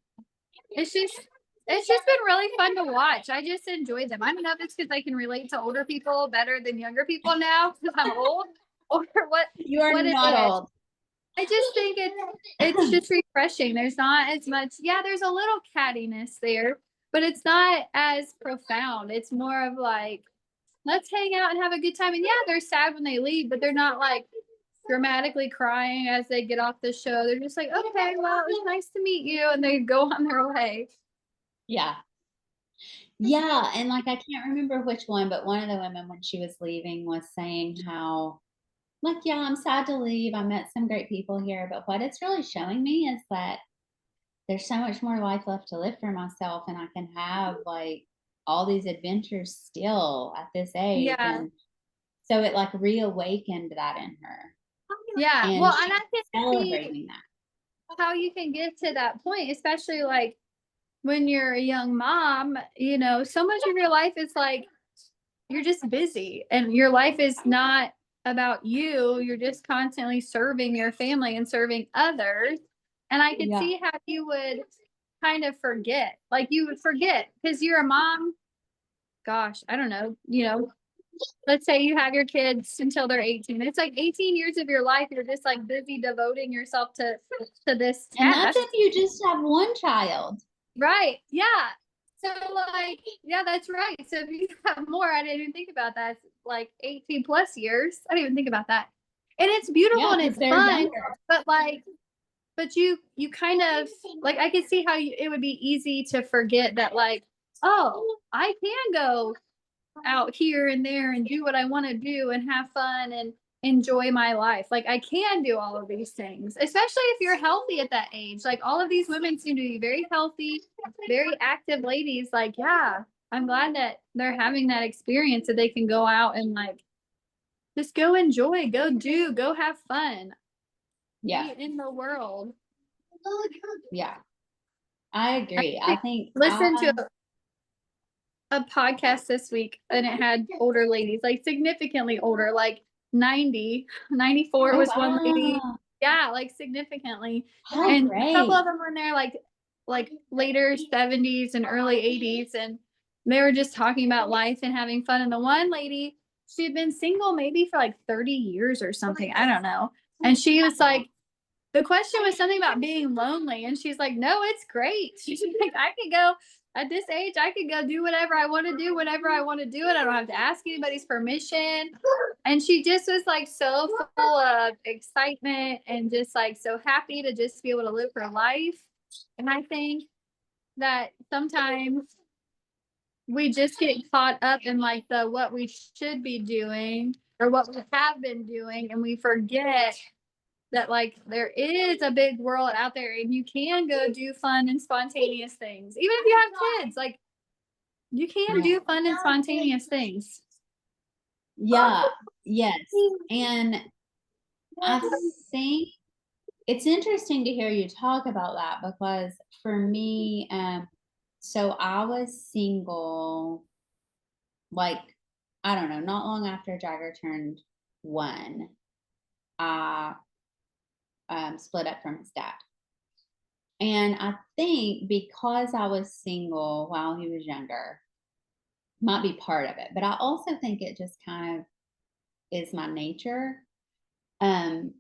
it's just it's just been really fun to watch. I just enjoy them. I don't know if it's because I can relate to older people better than younger people now because I'm old, or You are what it not is. old. I just think it's just refreshing. There's not as much. Yeah, there's a little cattiness there, but it's not as profound. It's more of like, let's hang out and have a good time. And yeah, they're sad when they leave, but they're not like dramatically crying as they get off the show. They're just like, okay, well, it was nice to meet you, and they go on their way. Yeah. Yeah. And like, I can't remember which one, but one of the women, when she was leaving, was saying how, like, yeah, I'm sad to leave. I met some great people here, but what it's really showing me is that there's so much more life left to live for myself, and I can have like all these adventures still at this age. Yeah. And so it like reawakened that in her, Yeah. and Well, and I she's can see celebrating that. how you can get to that point, especially like when you're a young mom, you know, so much of your life is like you're just busy and your life is not about you. You're just constantly serving your family and serving others. And I could Yeah. see how you would kind of forget, like you would forget because you're a mom. Gosh, I don't know, you know, let's say you have your kids until they're 18. It's like 18 years of your life. You're just like busy devoting yourself to this And that's task. if you just have one child. Right. Yeah. So like, yeah, that's right. So if you have more, I didn't even think about that. It's like 18 plus years. I didn't even think about that. And it's beautiful Yeah, and because it's they're fun, younger. but like, but you kind of like I could see how it would be easy to forget that like, oh, I can go out here and there and do what I want to do and have fun and enjoy my life. Like I can do all of these things, especially if you're healthy at that age. Like all of these women seem to be very healthy, very active ladies. Like, yeah, I'm glad that they're having that experience that they can go out and like just go enjoy, go do, go have fun, Yeah. be in the world. Yeah. I agree. I think Listen to a podcast this week and it had older ladies, like significantly older, like 90, 94 oh was one lady. wow. Yeah, like significantly. Oh And a couple great. of them were in their like later 70s and early 80s. And they were just talking about life and having fun. And the one lady, she had been single maybe for like 30 years or something. I don't know. And she was like, the question was something about being lonely. And she's like, no, it's great. She's like, I could go at this age, I could go do whatever I want to do, whenever I want to do it. I don't have to ask anybody's permission. And she just was like so full of excitement and just like so happy to just be able to live her life. And I think that sometimes we just get caught up in like the what we should be doing or what we have been doing, and we forget that like there is a big world out there and you can go do fun and spontaneous things. Even if you have kids, like you can Yeah. do fun and spontaneous things. Yeah. Yes. And I think it's interesting to hear you talk about that because for me, so I was single, like, I don't know, not long after Jagger turned 1, I split up from his dad. And I think because I was single while he was younger, might be part of it. But I also think it just kind of is my nature. Um,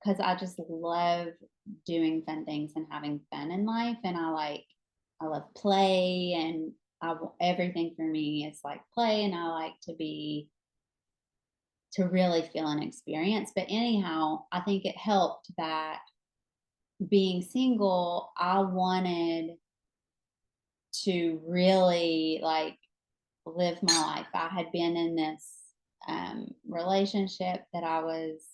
because I just love doing fun things and having fun in life. And I love play, and everything for me is like play. And I like to really feel an experience. But anyhow, I think it helped that being single, I wanted to really like live my life. I had been in this relationship that I was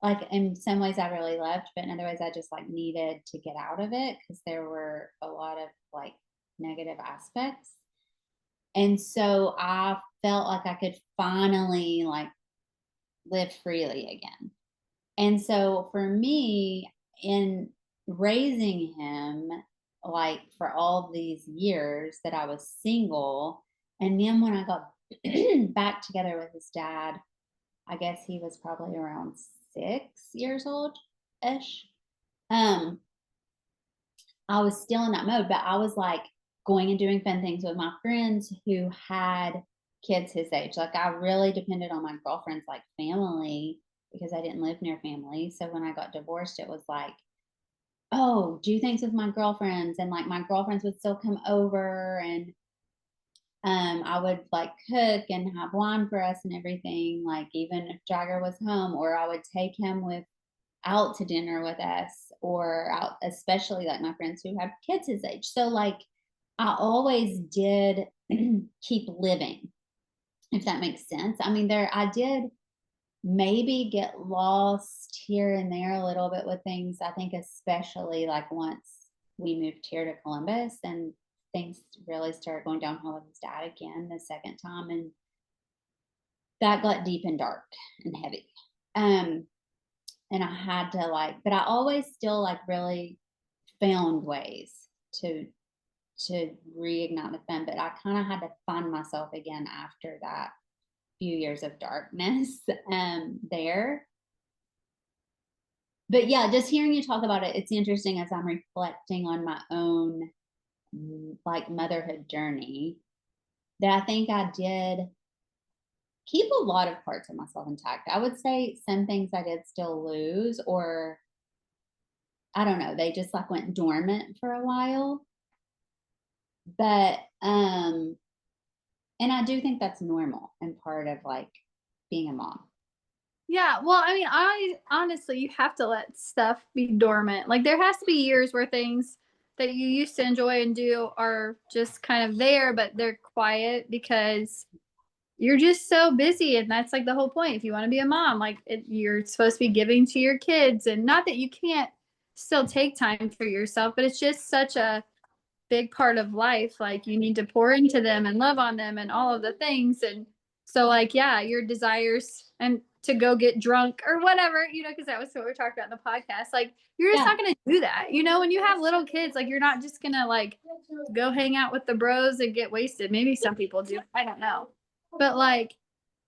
like, in some ways I really loved, but in other ways I just like needed to get out of it because there were a lot of like negative aspects. And so I felt like I could finally like live freely again. And so for me, in raising him, like for all these years that I was single, and then when I got back together with his dad, I guess he was probably around 6 years old ish. Um, I was still in that mode, but I was like going and doing fun things with my friends who had kids his age. Like I really depended on my girlfriend's like family because I didn't live near family. So when I got divorced, it was like, oh, do things with my girlfriends. And like my girlfriends would still come over, and I would like cook and have wine for us and everything, like even if Jagger was home, or I would take him with out to dinner with us, or out, especially like my friends who have kids his age. So like I always did keep living, if that makes sense. I mean, I did maybe get lost here and there a little bit with things. I think especially like once we moved here to Columbus and things really started going downhill with his dad again the second time, and that got deep and dark and heavy. Um, and I had to like, but I always still like really found ways to reignite the fun. But I kind of had to find myself again after that few years of darkness there. But yeah, just hearing you talk about it, it's interesting as I'm reflecting on my own like motherhood journey that I think I did keep a lot of parts of myself intact. I would say some things I did still lose, or I don't know, they just like went dormant for a while. But and I do think that's normal and part of like being a mom. Yeah, well, I mean, I honestly, you have to let stuff be dormant. Like there has to be years where things that you used to enjoy and do are just kind of there, but they're quiet because you're just so busy, and that's like the whole point. If you want to be a mom, like you're supposed to be giving to your kids, and not that you can't still take time for yourself, but it's just such a big part of life. Like you need to pour into them and love on them and all of the things. And so like, yeah, your desires and to go get drunk or whatever, because that was what we talked about in the podcast. Like you're just Yeah. not going to do that. When you have little kids, like you're not just going to like go hang out with the bros and get wasted. Maybe some people do. I don't know. But like,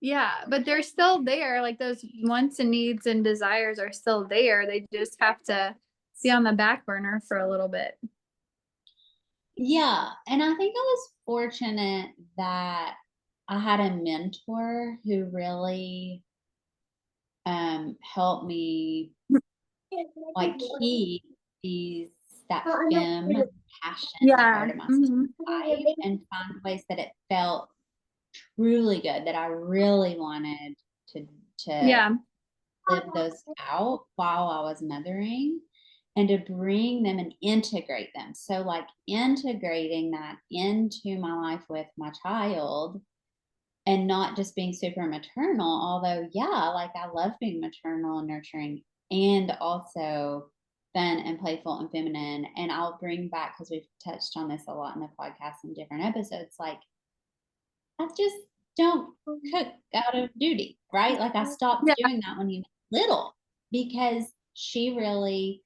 yeah, but they're still there. Like those wants and needs and desires are still there. They just have to be on the back burner for a little bit. Yeah. And I think I was fortunate that I had a mentor who really helped me like keep these that femme passion Yeah. part of myself Mhm. alive and find ways that it felt truly good, that I really wanted to to Yeah. live those out while I was mothering, and to bring them and integrate them. So like integrating that into my life with my child and not just being super maternal, although yeah, like I love being maternal and nurturing, and also fun and playful and feminine. And I'll bring back, because we've touched on this a lot in the podcast in different episodes, like I just don't cook out of duty, right? Like I stopped Yeah. doing that when he was little because she really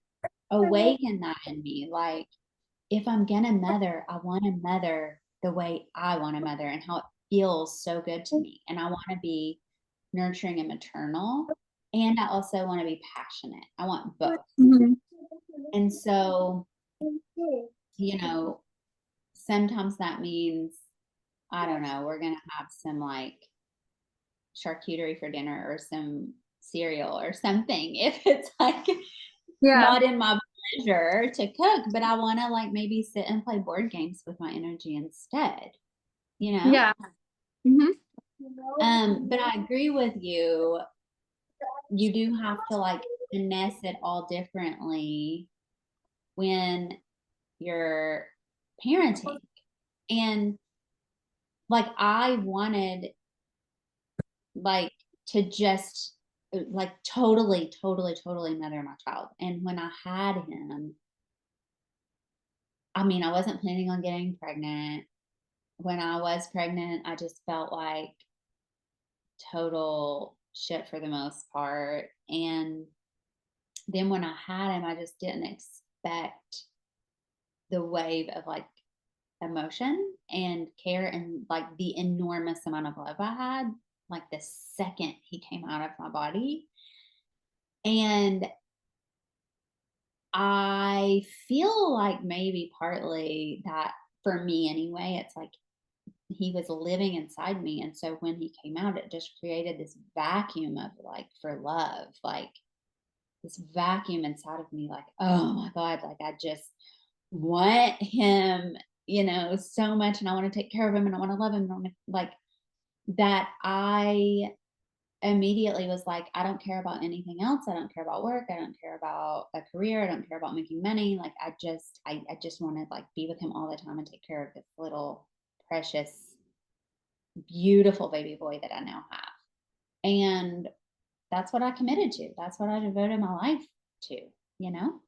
awakened that in me. Like if I'm gonna mother, I want to mother the way I want to mother and how it feels so good to me. And I want to be nurturing and maternal. And I also want to be passionate. I want both. Mhm. And so, you know, sometimes that means, I don't know, we're going to have some like charcuterie for dinner or some cereal or something. If it's like Yeah. not in my pleasure to cook, but I want to like maybe sit and play board games with my energy instead, you know? Yeah. Mhm. But I agree with you. You do have to like finesse it all differently when you're parenting. And like I wanted like to just like totally mother my child. And when I had him, I mean, I wasn't planning on getting pregnant. When I was pregnant, I just felt like total shit for the most part. And then when I had him, I just didn't expect the wave of like emotion and care and like the enormous amount of love I had, like the second he came out of my body. And I feel like maybe partly that for me anyway, it's like he was living inside me. And so when he came out, it just created this vacuum of like for love, like this vacuum inside of me, like, oh my God, like I just want him, so much. And I want to take care of him and I want to love him. And I want to, like that. I immediately was like, I don't care about anything else. I don't care about work. I don't care about a career. I don't care about making money. Like I just want to like be with him all the time and take care of this little precious, beautiful baby boy that I now have. And that's what I committed to. That's what I devoted my life to, you know?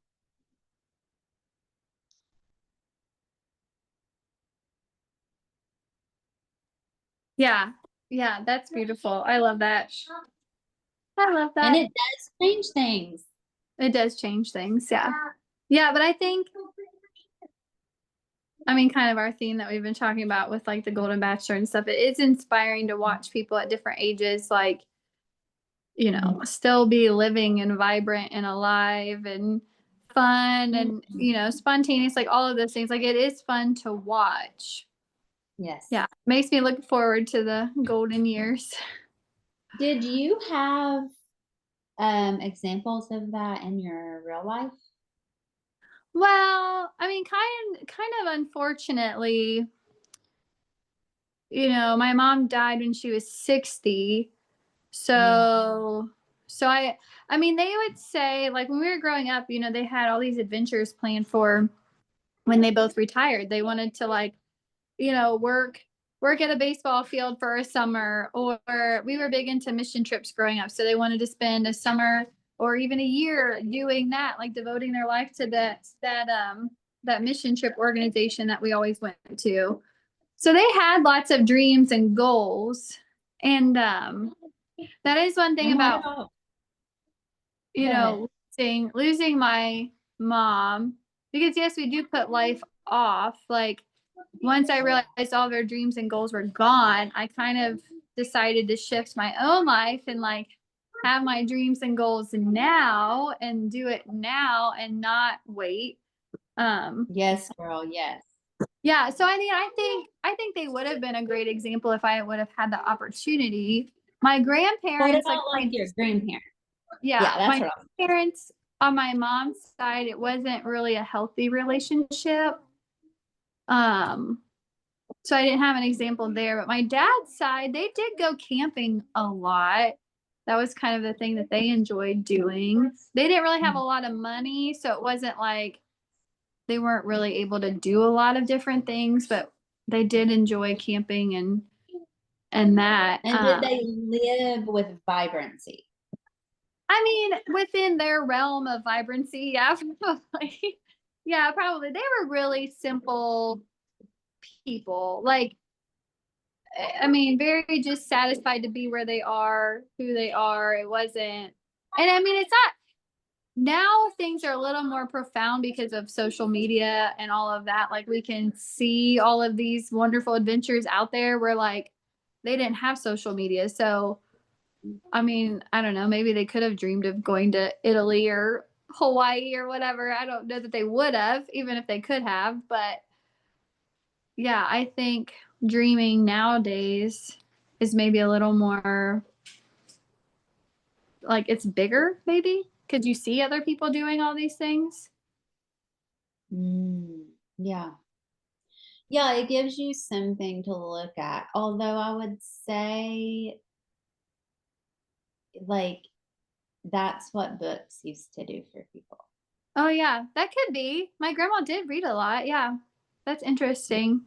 Yeah. Yeah, that's beautiful. I love that. I love And that. it does change things. It does change things. Yeah. Yeah, but I think, I mean, kind of our theme that we've been talking about with like the Golden Bachelor and stuff, it is inspiring to watch people at different ages, like, you know, still be living and vibrant and alive and fun and, you know, spontaneous, like all of those things. Like it is fun to watch. Yes. Yeah. Makes me look forward to the golden years. Did you have examples of that in your real life? Well, I mean, kind of unfortunately, you know, my mom died when she was 60. Yeah. So I mean, they would say like when we were growing up, you know, they had all these adventures planned for when they both retired. They wanted to like, you know, work at a baseball field for a summer, or we were big into mission trips growing up. So they wanted to spend a summer or even a year doing that, like devoting their life to that mission trip organization that we always went to. So they had lots of dreams and goals. And that is one thing And what about, about, you go ahead. know, losing my mom, because yes, we do put life off. Like once I realized all their dreams and goals were gone, I kind of decided to shift my own life and like have my dreams and goals now and do it now and not wait. Um, Yes, girl, yes. yeah, so I mean, I think they would have been a great example if I would have had the opportunity. My What grandparents, like about like my your grandparents? Yeah, yeah, that's my what I'm parents on my mom's side, it wasn't really a healthy relationship. Um, so I didn't have an example there, but my dad's side, they did go camping a lot. That was kind of the thing that they enjoyed doing. They didn't really have a lot of money, so it wasn't like they weren't really able to do a lot of different things, but they did enjoy camping and that. And did they live with vibrancy? I mean, within their realm of vibrancy, yeah, probably. Yeah, probably. They were really simple people. Like, I mean, very just satisfied to be where they are, who they are. It wasn't, and I mean, it's not, now things are a little more profound because of social media and all of that. Like, we can see all of these wonderful adventures out there where, like, they didn't have social media. So, I mean, I don't know. Maybe they could have dreamed of going to Italy or Hawaii or whatever. I don't know that they would have, even if they could have. But yeah, I think dreaming nowadays is maybe a little more like it's bigger, maybe. Could you see other people doing all these things? Yeah. Yeah, it gives you something to look at. Although I would say, like, that's what books used to do for people. Oh, yeah, that could be. My grandma did read a lot. Yeah, that's interesting.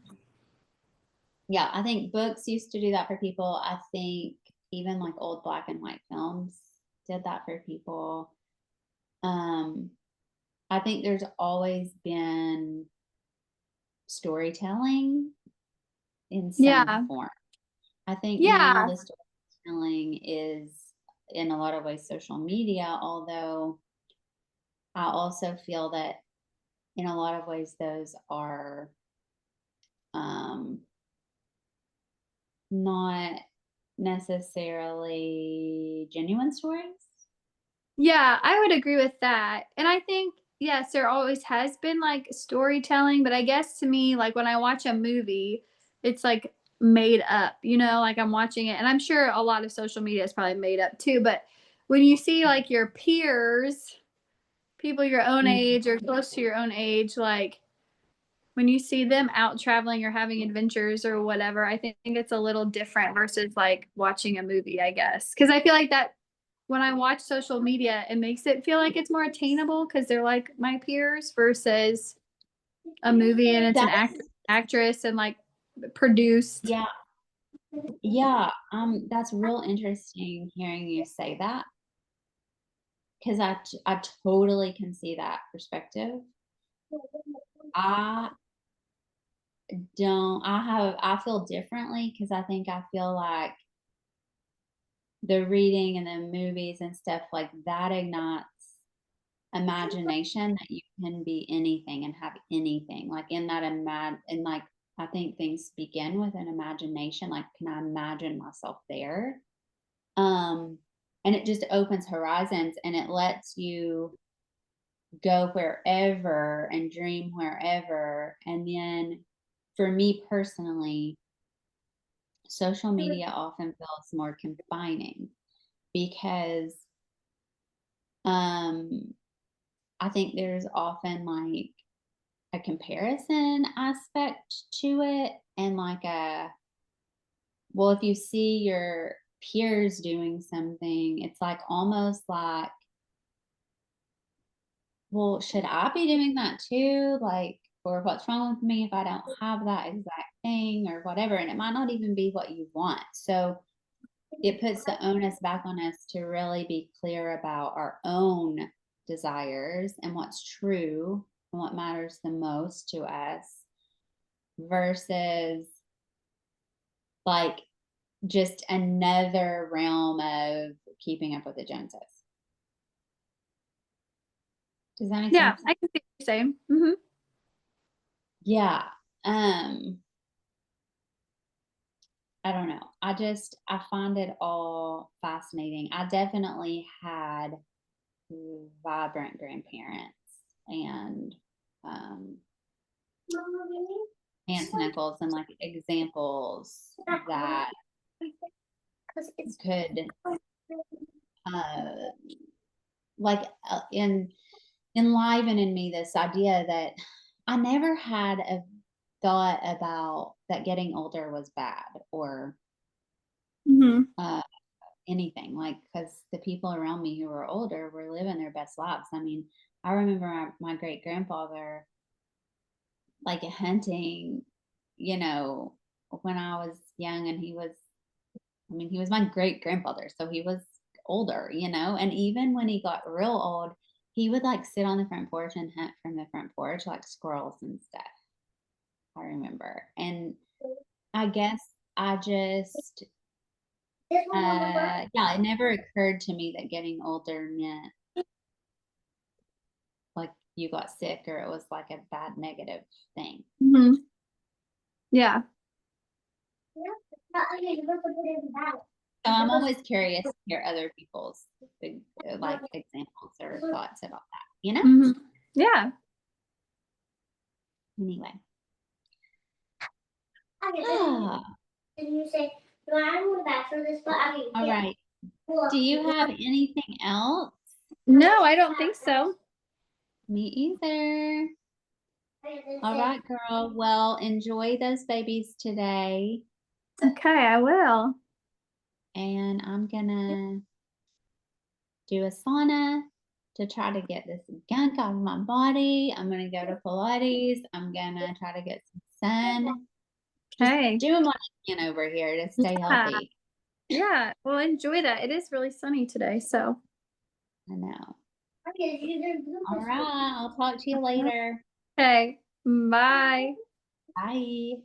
Yeah, I think books used to do that for people. I think even like old black and white films did that for people. Um, I think there's always been storytelling in some Yeah. form. I think now Yeah. the storytelling is in a lot of ways social media, although I also feel that in a lot of ways those are um, not necessarily genuine stories. Yeah, I would agree with that. And I think, yes, there always has been like storytelling, but I guess to me, like when I watch a movie, it's like made up, you know, like I'm watching it. And I'm sure a lot of social media is probably made up too. But when you see like your peers, people your own age or close to your own age, like when you see them out traveling or having adventures or whatever, I think it's a little different versus like watching a movie, I guess. Because I feel like that when I watch social media, it makes it feel like it's more attainable because they're like my peers versus a movie and it's an That actor, is, actress and like produced. yeah, yeah. That's real interesting hearing you say that. because I totally can see that perspective. I I feel differently because I think I feel like the reading and the movies and stuff like that ignites imagination that you can be anything and have anything like in that and like I think things begin with an imagination, like can I imagine myself there? um and it just opens horizons and it lets you go wherever and dream wherever. And then for me personally, social media often feels more confining because um I think there's often like a comparison aspect to it and like a well, if you see your peers doing something, it's like almost like, well, should I be doing that too? Like, or what's wrong with me if I don't have that exact thing or whatever? And it might not even be what you want. So it puts the onus back on us to really be clear about our own desires and what's true and what matters the most to us versus like just another realm of keeping up with the Joneses. Does that make Yeah, sense? I can see what you're saying. Hmm. Yeah. Um, I don't know. I find it all fascinating. I definitely had vibrant grandparents and um aunts and uncles and like examples that could uh like enliven in me this idea that I never had a thought about that getting older was bad or Hmm. uh anything like because the people around me who were older were living their best lives. I mean, I remember my great grandfather like hunting, you know, when I was young, and I mean, he was my great grandfather, so he was older, you know, and even when he got real old, he would like sit on the front porch and hunt from the front porch like squirrels and stuff. I remember. And I guess I just yeah, it never occurred to me that getting older meant like you got sick or it was like a bad negative thing. Hmm. Yeah. So I'm always curious to hear other people's like examples or thoughts about that, you know? Hmm. Yeah. Anyway. And you say, "No, I don't want to bachelor this, but I mean, All yeah." right. Do you have anything else? No, I don't think so. Me either. All right, girl. Well, enjoy those babies today. Okay, I will. And I'm gonna do a sauna to try to get this gunk out of my body. I'm gonna go to Pilates. I'm gonna try to get some sun. Just Okay. doing what I can over here to stay Yeah. healthy. Yeah. Well, enjoy that. It is really sunny today, so. I know. All right. I'll talk to you later. Okay. Bye. Bye.